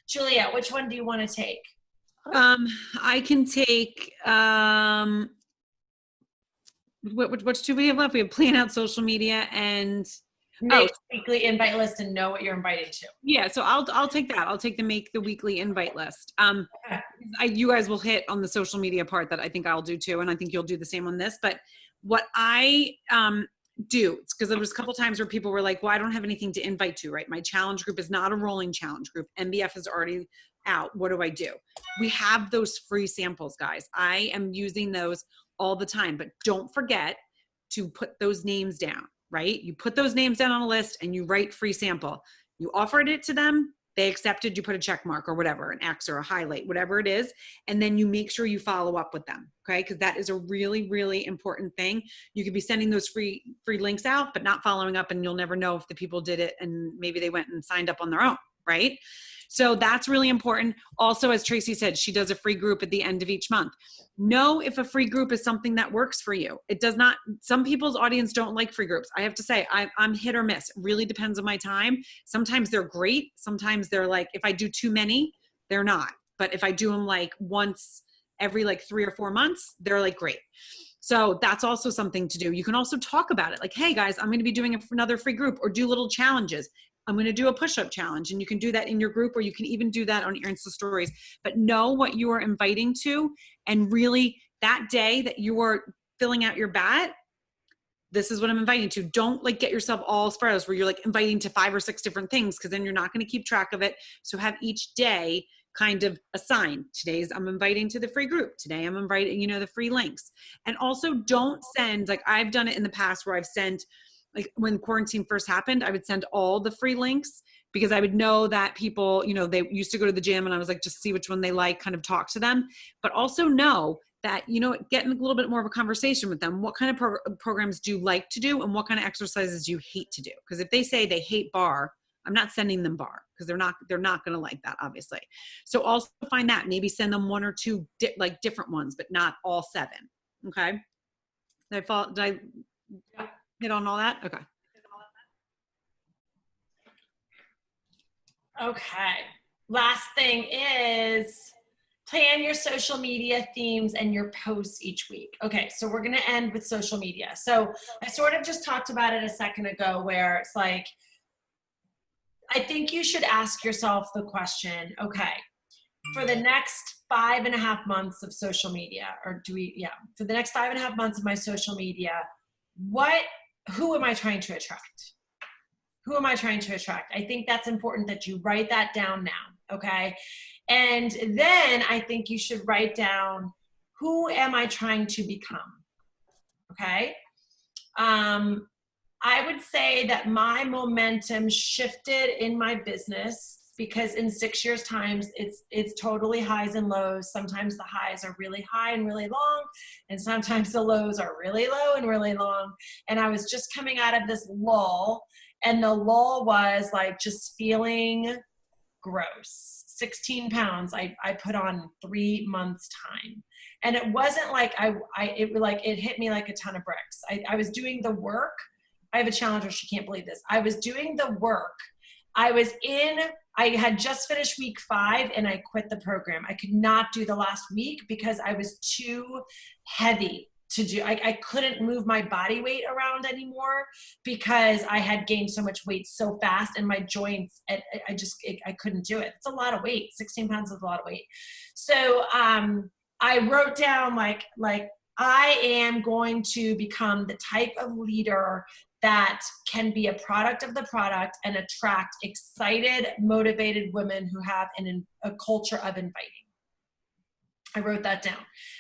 Juliet, which one do you want to take? I can take, which 2 we have left? We have plan out social media and Make a weekly invite list and know what you're inviting to. Yeah, so I'll take that. I'll take make the weekly invite list. You guys will hit on the social media part that I think I'll do too, and I think you'll do the same on this. But what I do, because there was a couple times where people were like, well, I don't have anything to invite to, right? My challenge group is not a rolling challenge group. MBF is already out. What do I do? We have those free samples, guys. I am using those all the time, but don't forget to put those names down, right? You put those names down on a list and you write free sample. You offered it to them. They accepted, you put a check mark or whatever, an X or a highlight, whatever it is. And then you make sure you follow up with them. Okay. Cause that is a really, really important thing. You could be sending those free links out, but not following up, and you'll never know if the people did it and maybe they went and signed up on their own. Right. So that's really important. Also, as Tracy said, she does a free group at the end of each month. Know if a free group is something that works for you. It does not, some people's audience don't like free groups. I have to say, I'm hit or miss. It really depends on my time. Sometimes they're great. Sometimes they're like, if I do too many, they're not. But if I do them like once every like 3 or 4 months, they're like great. So that's also something to do. You can also talk about it. Like, hey guys, I'm going to be doing another free group, or do little challenges. I'm going to do a push-up challenge, and you can do that in your group, or you can even do that on your Insta stories. But know what you are inviting to, and really that day that you are filling out your bat, this is what I'm inviting to. Don't like get yourself all spread out where you're like inviting to 5 or 6 different things, because then you're not going to keep track of it. So have each day kind of assigned. Today's I'm inviting to the free group. Today I'm inviting, the free links. And also don't send, like I've done it in the past where I've sent, like when quarantine first happened, I would send all the free links, because I would know that people, they used to go to the gym, and I was like, just see which one they like, kind of talk to them. But also know that, getting a little bit more of a conversation with them. What kind of programs do you like to do, and what kind of exercises do you hate to do? Because if they say they hate bar, I'm not sending them bar, because they're not going to like that, obviously. So also find that, maybe send them 1 or 2 different ones, but not all 7. Okay. Did I hit on all that? Okay. Okay. Last thing is plan your social media themes and your posts each week. Okay, so we're going to end with social media. So I sort of just talked about it a second ago, where it's like, I think you should ask yourself the question, okay, for the next 5.5 months of social media, for the next 5.5 months of my social media, who am I trying to attract? Who am I trying to attract? I think that's important that you write that down now, okay? And then I think you should write down, who am I trying to become, okay? I would say that my momentum shifted in my business because in 6 years times, it's totally highs and lows. Sometimes the highs are really high and really long, and sometimes the lows are really low and really long. And I was just coming out of this lull, and the lull was like just feeling gross. 16 pounds I put on 3 months time. And it wasn't like it hit me like a ton of bricks. I was doing the work. I have a challenger. She can't believe this. I was doing the work. I had just finished week 5 and I quit the program. I could not do the last week because I was too heavy to do. I couldn't move my body weight around anymore because I had gained so much weight so fast, and my joints, I couldn't do it. It's a lot of weight. 16 pounds is a lot of weight. So I wrote down like I am going to become the type of leader that can be a product of the product and attract excited, motivated women who have a culture of inviting. I wrote that down.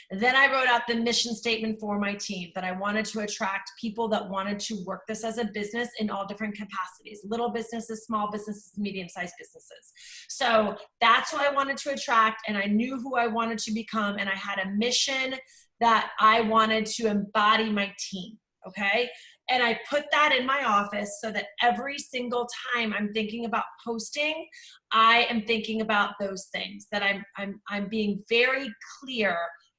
And then I wrote out the mission statement for my team, that I wanted to attract people that wanted to work this as a business in all different capacities, little businesses, small businesses, medium-sized businesses. So that's who I wanted to attract, and I knew who I wanted to become, and I had a mission that I wanted to embody my team, okay? And I put that in my office so that every single time I'm thinking about posting, I am thinking about those things, that I'm being very clear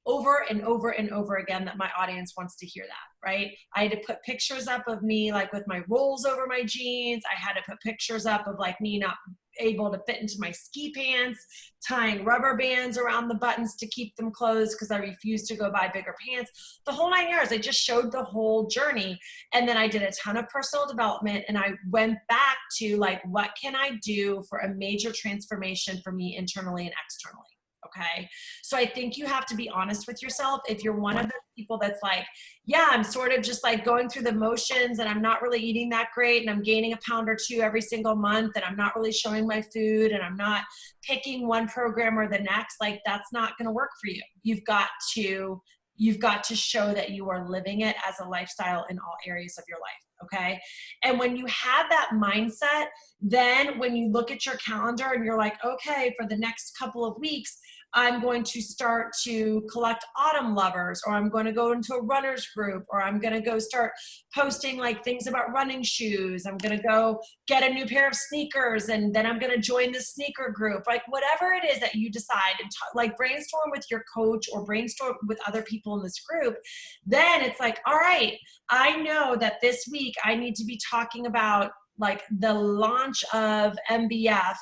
over and over and over again that my audience wants to hear that, right? I had to put pictures up of me like with my rolls over my jeans. I had to put pictures up of like me not able to fit into my ski pants, tying rubber bands around the buttons to keep them closed because I refused to go buy bigger pants. The whole 9 years, I just showed the whole journey. And then I did a ton of personal development, and I went back to like, what can I do for a major transformation for me internally and externally? Okay. So I think you have to be honest with yourself. If you're one of those people that's like, yeah, I'm sort of just like going through the motions and I'm not really eating that great and I'm gaining a pound or 2 every single month and I'm not really showing my food and I'm not picking one program or the next, like that's not going to work for you. You've got to show that you are living it as a lifestyle in all areas of your life. Okay. And when you have that mindset, then when you look at your calendar and you're like, okay, for the next couple of weeks, I'm going to start to collect autumn lovers, or I'm going to go into a runner's group, or I'm going to go start posting like things about running shoes. I'm going to go get a new pair of sneakers, and then I'm going to join the sneaker group. Like whatever it is that you decide, and like brainstorm with your coach or brainstorm with other people in this group. Then it's like, all right, I know that this week I need to be talking about like the launch of MBF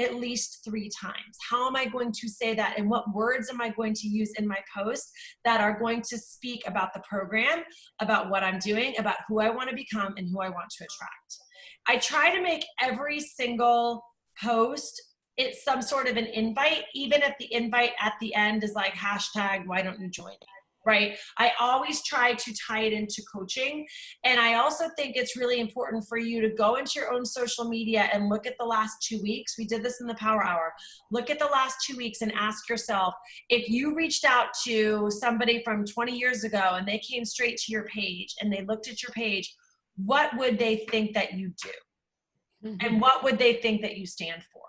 at least 3 times. How am I going to say that? And what words am I going to use in my post that are going to speak about the program, about what I'm doing, about who I want to become and who I want to attract? I try to make every single post, it's some sort of an invite, even if the invite at the end is like hashtag, why don't you join me? Right? I always try to tie it into coaching. And I also think it's really important for you to go into your own social media and look at the last 2 weeks. We did this in the Power Hour. Look at the last 2 weeks and ask yourself, if you reached out to somebody from 20 years ago and they came straight to your page and they looked at your page, what would they think that you do? Mm-hmm. And what would they think that you stand for?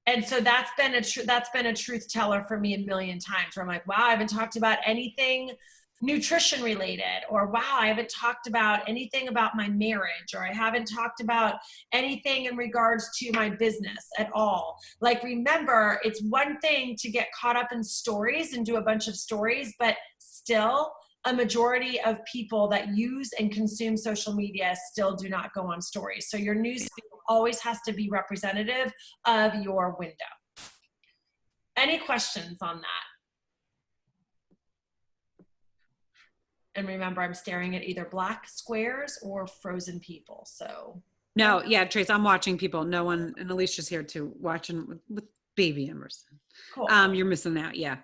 And so that's been a truth teller for me a million times, where I'm like, wow, I haven't talked about anything nutrition related, or wow, I haven't talked about anything about my marriage, or I haven't talked about anything in regards to my business at all. Like, remember, it's one thing to get caught up in stories and do a bunch of stories, but still a majority of people that use and consume social media still do not go on stories. So your news always has to be representative of your window. Any questions on that? And remember, I'm staring at either black squares or frozen people. So no, yeah, Trace, I'm watching people. No one, and Alicia's here too, watching with baby Emerson. Cool. You're missing that, yeah.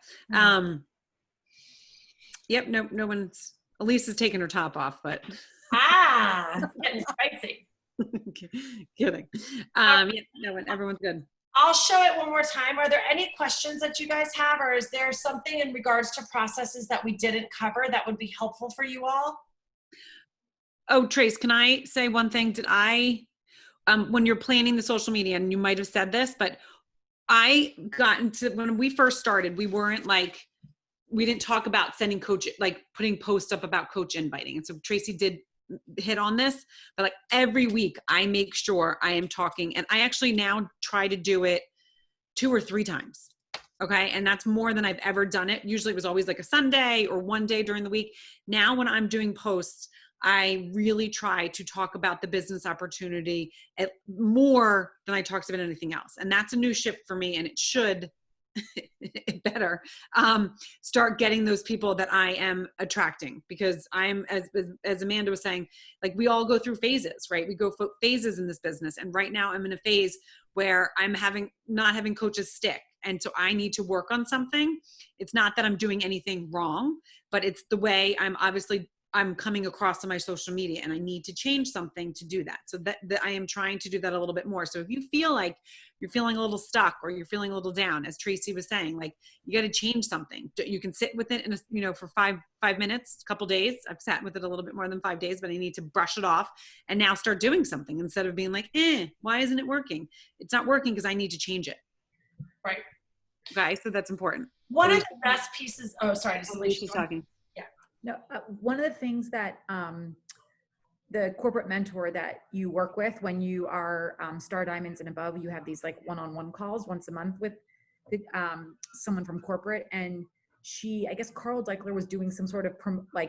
Yep, no one's. Elise is taking her top off, but it's getting spicy. Kidding. Yeah, no, everyone's good. I'll show it one more time. Are there any questions that you guys have, or is there something in regards to processes that we didn't cover that would be helpful for you all? Oh, Trace, can I say one thing? when you're planning the social media, and you might have said this, but I got into, when we first started, we didn't talk about sending coach, like putting posts up about coach inviting. And so Tracy did hit on this, but like every week I make sure I am talking, and I actually now try to do it 2 or 3 times. Okay. And that's more than I've ever done it. Usually it was always like a Sunday or one day during the week. Now when I'm doing posts, I really try to talk about the business opportunity more than I talked about anything else. And that's a new shift for me, and it should it better start getting those people that I am attracting, because I'm, as Amanda was saying, like we all go through phases, right? We go through phases in this business. And right now I'm in a phase where I'm not having coaches stick. And so I need to work on something. It's not that I'm doing anything wrong, but it's the way I'm coming across on my social media, and I need to change something to do that. So that I am trying to do that a little bit more. So if you feel like you're feeling a little stuck or you're feeling a little down, as Tracy was saying, like you got to change something. You can sit with it for five minutes, a couple days. I've sat with it a little bit more than 5 days, but I need to brush it off and now start doing something instead of being like, why isn't it working? It's not working because I need to change it. Right. Okay. So that's important. One of the best pieces. Oh, sorry. Alicia's talking. No, one of the things that the corporate mentor that you work with when you are Star Diamonds and above, you have these like one-on-one calls once a month with someone from corporate. And I guess Carl Deichler was doing some sort of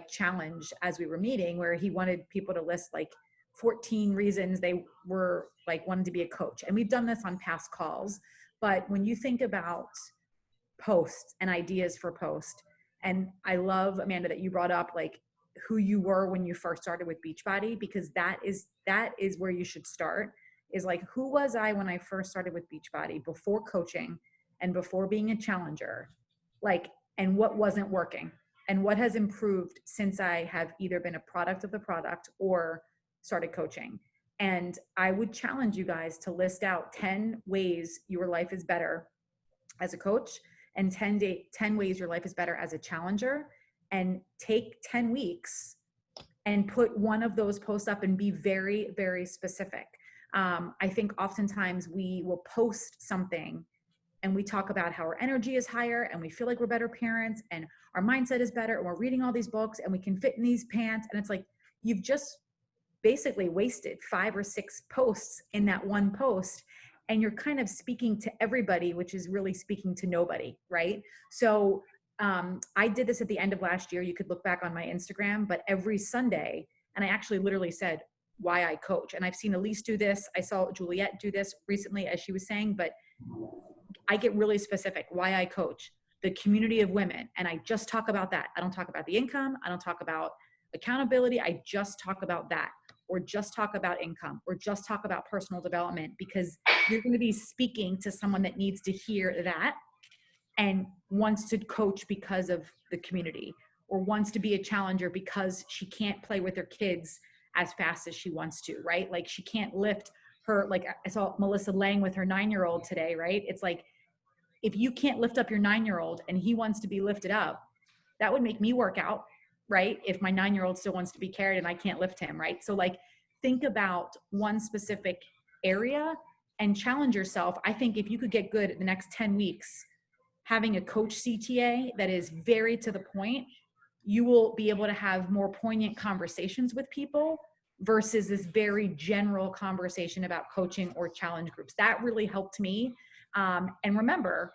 challenge as we were meeting, where he wanted people to list like 14 reasons they were wanted to be a coach. And we've done this on past calls, but when you think about posts and ideas for posts, and I love, Amanda, that you brought up like who you were when you first started with Beachbody, because that is where you should start, is like, who was I when I first started with Beachbody, before coaching and before being a challenger, and what wasn't working and what has improved since I have either been a product of the product or started coaching. And I would challenge you guys to list out 10 ways your life is better as a coach, and 10 ways your life is better as a challenger, and take 10 weeks and put one of those posts up and be very, very specific. I think oftentimes we will post something and we talk about how our energy is higher and we feel like we're better parents and our mindset is better and we're reading all these books and we can fit in these pants. And it's like, you've just basically wasted 5 or 6 posts in that one post. And you're kind of speaking to everybody, which is really speaking to nobody, right? So I did this at the end of last year. You could look back on my Instagram, but every Sunday, and I actually literally said why I coach. And I've seen Elise do this. I saw Juliet do this recently, as she was saying, but I get really specific why I coach, the community of women. And I just talk about that. I don't talk about the income. I don't talk about accountability. I just talk about that, or just talk about income, or just talk about personal development, because you're going to be speaking to someone that needs to hear that and wants to coach because of the community, or wants to be a challenger because she can't play with her kids as fast as she wants to, right? Like she can't lift her, like I saw Melissa Lang with her 9-year-old today, right? It's like, if you can't lift up your 9-year-old and he wants to be lifted up, that would make me work out, right? If my 9-year-old still wants to be carried and I can't lift him, right? So like, think about one specific area and challenge yourself. I think if you could get good at the next 10 weeks, having a coach CTA that is very to the point, you will be able to have more poignant conversations with people versus this very general conversation about coaching or challenge groups. That really helped me. And remember,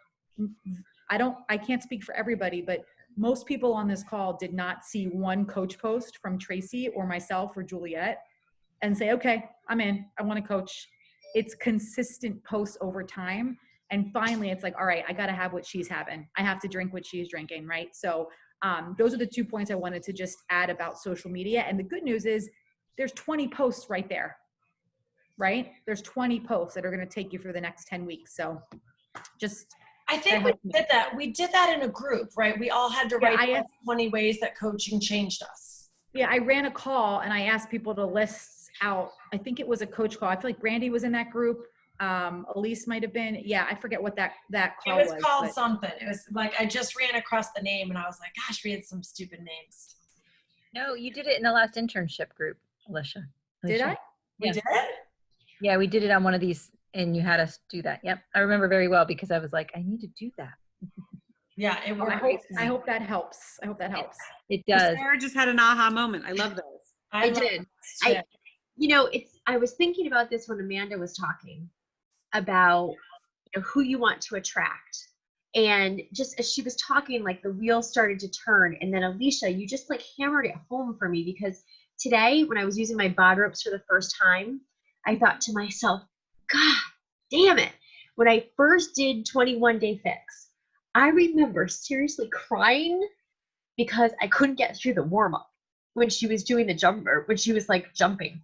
I can't speak for everybody, but most people on this call did not see one coach post from Tracy or myself or Juliet and say, okay, I'm in, I want to coach. It's consistent posts over time. And finally, it's like, all right, I got to have what she's having. I have to drink what she's drinking, right? So those are the 2 points I wanted to just add about social media. And the good news is there's 20 posts right there, right? There's 20 posts that are going to take you for the next 10 weeks. So just, I think we did that. We did that in a group, right? We all had to write down 20 ways that coaching changed us. Yeah, I ran a call and I asked people to list out, I think it was a coach call. I feel like Brandy was in that group. Elise might have been. Yeah, I forget what that call was. It was called something. It was like, I just ran across the name and I was like, gosh, we had some stupid names. No, you did it in the last internship group, Alicia. Did I? We did? Yeah, we did it on one of these and you had us do that. Yep. I remember very well because I was like, I need to do that. Yeah, it I works. hope that helps. I hope that helps. It does. Sarah just had an aha moment. I love those. I did. It. I was thinking about this when Amanda was talking about who you want to attract. And just as she was talking, like the wheels started to turn. And then Alicia, you just like hammered it home for me, because today when I was using my bod ropes for the first time, I thought to myself, God damn it. When I first did 21 Day Fix, I remember seriously crying because I couldn't get through the warm up when she was doing the jumper, when she was like jumping.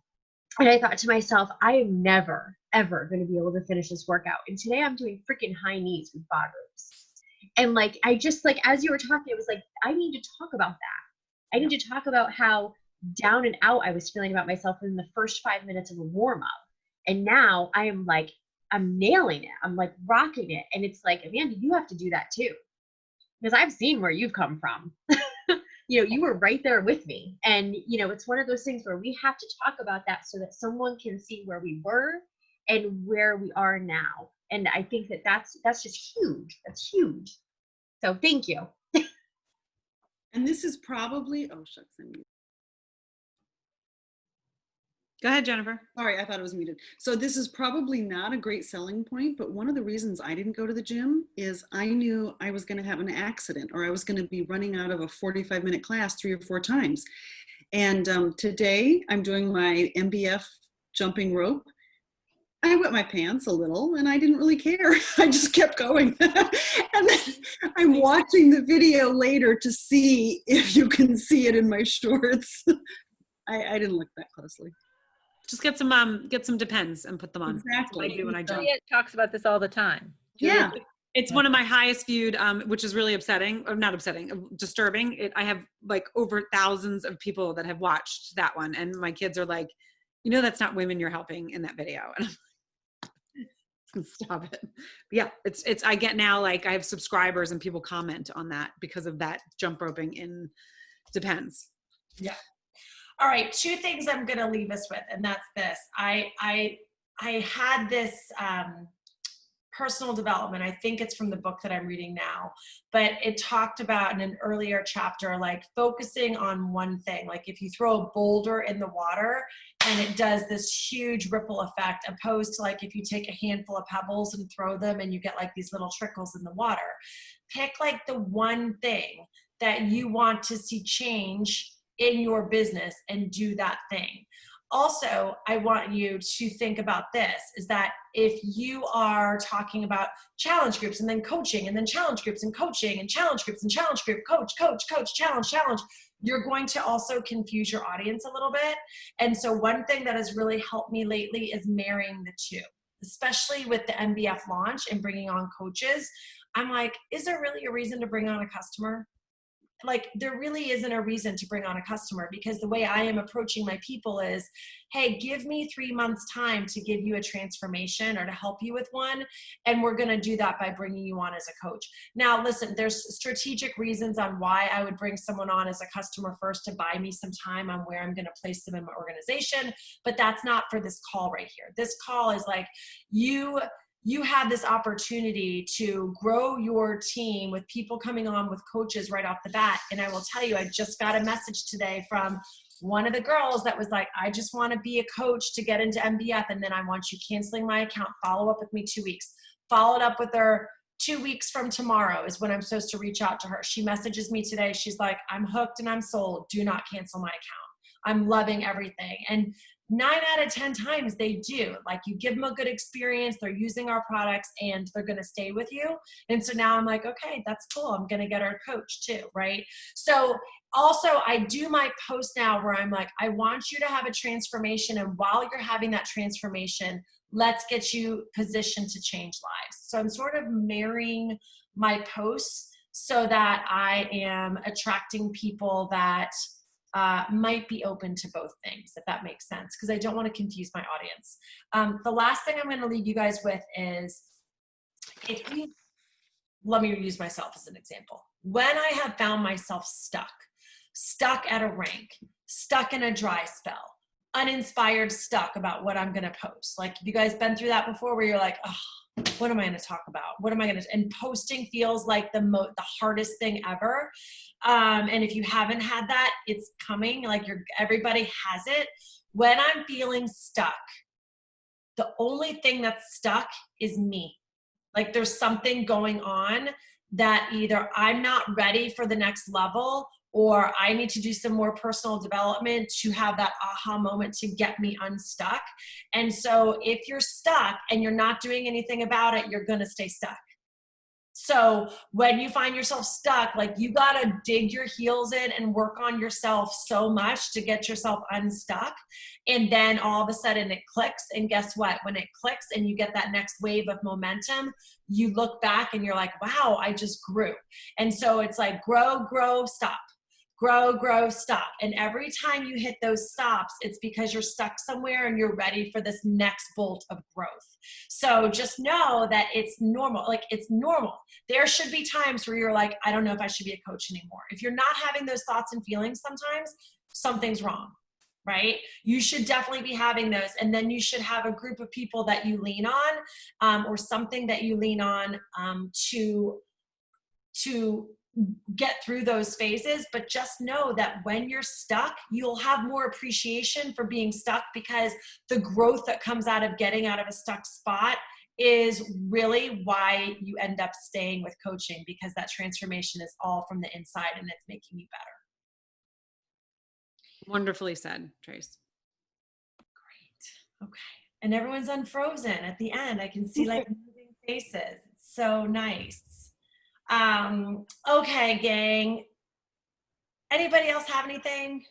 And I thought to myself, I am never, ever going to be able to finish this workout. And today I'm doing freaking high knees with bod ropes. And like, I just like, as you were talking, it was like, I need to talk about that. I need to talk about how down and out I was feeling about myself in the first 5 minutes of a warm up. And now I am like, I'm nailing it. I'm like rocking it. And it's like, Amanda, you have to do that too. Because I've seen where you've come from. You were right there with me. And, it's one of those things where we have to talk about that so that someone can see where we were and where we are now. And I think that that's just huge. That's huge. So thank you. And this is probably, oh, shucks. Go ahead, Jennifer. Sorry, I thought it was muted. So this is probably not a great selling point, but one of the reasons I didn't go to the gym is I knew I was going to have an accident, or I was going to be running out of a 45-minute class 3 or 4 times. And today I'm doing my MBF jumping rope. I wet my pants a little and I didn't really care. I just kept going. And then I'm watching the video later to see if you can see it in my shorts. I didn't look that closely. Just get some Depends and put them on. Exactly. I do when I jump. Juliet talks about this all the time. Yeah. It's one of my highest viewed, which is really upsetting, or not upsetting, disturbing. I have like over thousands of people that have watched that one. And my kids are like, that's not women you're helping in that video. And I'm like, stop it. But yeah, it's, I get now, like I have subscribers and people comment on that because of that jump roping in Depends. Yeah. All right, 2 things I'm going to leave us with, and that's this. I had this personal development. I think it's from the book that I'm reading now, but it talked about in an earlier chapter, like focusing on one thing. Like if you throw a boulder in the water and it does this huge ripple effect, opposed to like if you take a handful of pebbles and throw them and you get like these little trickles in the water. Pick like the one thing that you want to see change in your business and do that thing. Also, I want you to think about this, is that if you are talking about challenge groups and then coaching and then challenge groups and coaching and challenge groups and challenge group, coach, challenge, you're going to also confuse your audience a little bit. And so one thing that has really helped me lately is marrying the two, especially with the MBF launch and bringing on coaches. I'm like, is there really a reason to bring on a customer? Like there really isn't a reason to bring on a customer, because the way I am approaching my people is, hey, give me 3 months time to give you a transformation or to help you with one. And we're going to do that by bringing you on as a coach. Now, listen, there's strategic reasons on why I would bring someone on as a customer first, to buy me some time on where I'm going to place them in my organization. But that's not for this call right here. This call is like, you have this opportunity to grow your team with people coming on with coaches right off the bat. And I will tell you, I just got a message today from one of the girls that was like, I just want to be a coach to get into MBF. And then I want you canceling my account. Follow up with me 2 weeks. Followed up with her 2 weeks from tomorrow is when I'm supposed to reach out to her. She messages me today. She's like, I'm hooked and I'm sold. Do not cancel my account. I'm loving everything. And 9 out of 10 times they do. Like you give them a good experience, they're using our products and they're going to stay with you. And so now I'm like, okay, that's cool. I'm going to get our coach too. Right. So also I do my post now where I'm like, I want you to have a transformation. And while you're having that transformation, let's get you positioned to change lives. So I'm sort of marrying my posts so that I am attracting people that might be open to both things, if that makes sense, because I don't want to confuse my audience. The last thing I'm going to leave you guys with is, let me use myself as an example. When I have found myself stuck at a rank, stuck in a dry spell, uninspired, stuck about what I'm going to post. Like, have you guys been through that before where you're like, oh, what am I going to talk about? What am I going to, and posting feels like the hardest thing ever. And if you haven't had that, it's coming. Like, everybody has it. When I'm feeling stuck, the only thing that's stuck is me. Like, there's something going on that either I'm not ready for the next level, or I need to do some more personal development to have that aha moment to get me unstuck. And so if you're stuck and you're not doing anything about it, you're going to stay stuck. So when you find yourself stuck, like, you got to dig your heels in and work on yourself so much to get yourself unstuck. And then all of a sudden it clicks. And guess what? When it clicks and you get that next wave of momentum, you look back and you're like, wow, I just grew. And so it's like, grow, stop. Grow, stop. And every time you hit those stops, it's because you're stuck somewhere and you're ready for this next bolt of growth. So just know that it's normal. Like, it's normal. There should be times where you're like, I don't know if I should be a coach anymore. If you're not having those thoughts and feelings sometimes, something's wrong, right? You should definitely be having those. And then you should have a group of people that you lean on, or something that you lean on to get through those phases. But just know that when you're stuck, you'll have more appreciation for being stuck, because the growth that comes out of getting out of a stuck spot is really why you end up staying with coaching, because that transformation is all from the inside and it's making you better. Wonderfully said, Trace. Great. Okay. And everyone's unfrozen at the end. I can see like moving faces. It's so nice. Okay, gang. Anybody else have anything?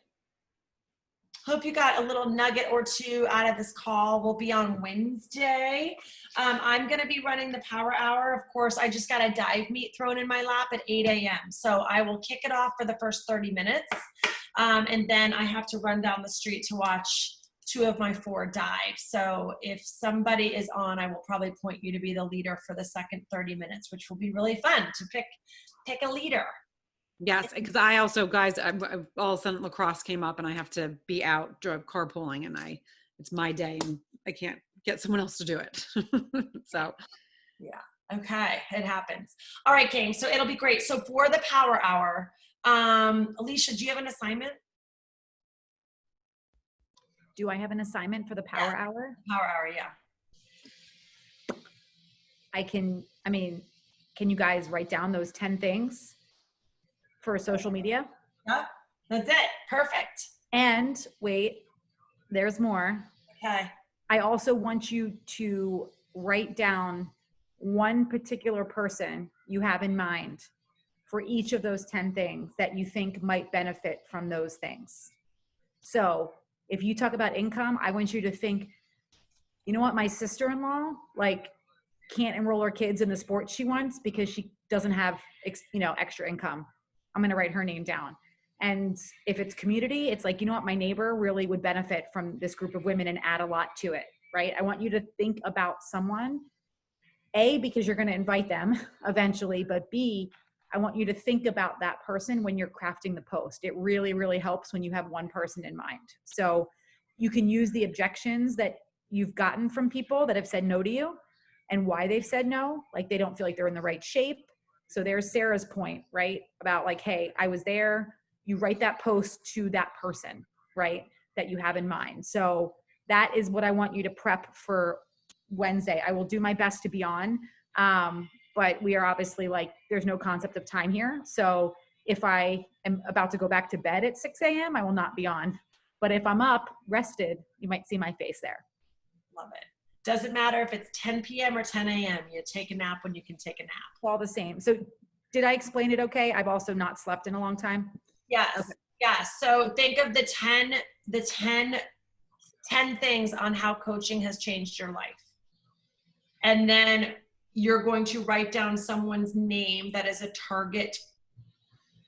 Hope you got a little nugget or two out of this call. We'll be on Wednesday. I'm going to be running the Power Hour. Of course, I just got a dive meet thrown in my lap at 8 a.m. So I will kick it off for the first 30 minutes. And then I have to run down the street to watch 2 of my 4 dive. So if somebody is on, I will probably point you to be the leader for the second 30 minutes, which will be really fun to pick a leader. Yes, because I also, guys, all of a sudden lacrosse came up and I have to be out carpooling, and it's my day and I can't get someone else to do it. So yeah, okay, it happens. All right, gang, so it'll be great. So for the Power Hour, Alicia, do you have an assignment? Do I have an assignment for the Power Hour? Power Hour, yeah. Can you guys write down those 10 things for social media? Yep, that's it. Perfect. And wait, there's more. Okay. I also want you to write down one particular person you have in mind for each of those 10 things that you think might benefit from those things. So if you talk about income, I want you to think, you know what, my sister-in-law, like, can't enroll her kids in the sport she wants because she doesn't have, extra income. I'm going to write her name down. And if it's community, it's like, you know what, my neighbor really would benefit from this group of women and add a lot to it, right? I want you to think about someone, A, because you're going to invite them eventually, but B, I want you to think about that person when you're crafting the post. It really, really helps when you have one person in mind. So you can use the objections that you've gotten from people that have said no to you and why they've said no, like they don't feel like they're in the right shape. So there's Sarah's point, right? About like, hey, I was there. You write that post to that person, right? That you have in mind. So that is what I want you to prep for Wednesday. I will do my best to be on. But we are obviously like, there's no concept of time here. So if I am about to go back to bed at 6 a.m., I will not be on. But if I'm up, rested, you might see my face there. Love it. Doesn't matter if it's 10 p.m. or 10 a.m. You take a nap when you can take a nap. All the same. So did I explain it okay? I've also not slept in a long time. Yes. Okay. Yes. So think of the 10 things on how coaching has changed your life. And then you're going to write down someone's name that is a target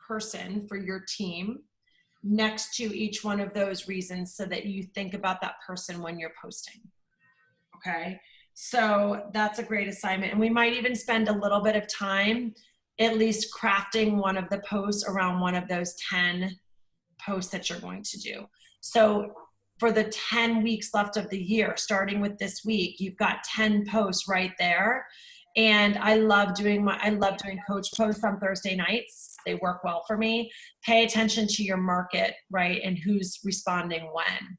person for your team next to each one of those reasons so that you think about that person when you're posting. Okay. So that's a great assignment. And we might even spend a little bit of time at least crafting one of the posts around one of those 10 posts that you're going to do. So for the 10 weeks left of the year, starting with this week. You've got 10 posts right there. And I love doing coach posts on Thursday nights. They work well for me. Pay attention to your market, right? And who's responding when.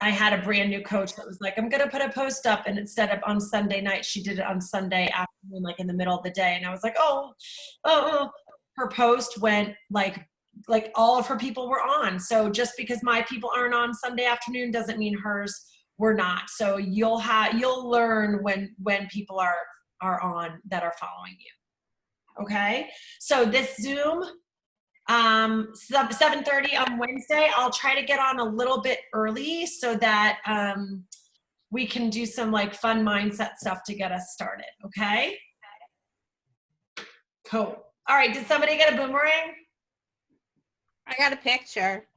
I had a brand new coach that was like, I'm going to put a post up. And instead of on Sunday night, she did it on Sunday afternoon, like in the middle of the day. And I was like, oh, her post went like all of her people were on. So just because my people aren't on Sunday afternoon doesn't mean hers were not. So you'll learn when people are on that are following you. Okay. So this Zoom, 7:30 on Wednesday, I'll try to get on a little bit early so that we can do some like fun mindset stuff to get us started. Okay. Cool. All right. Did somebody get a boomerang? I got a picture.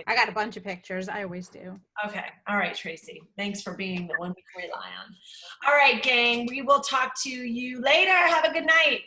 I got a bunch of pictures. I always do. Okay. All right, Tracy. Thanks for being the one we can rely on. All right, gang. We will talk to you later. Have a good night.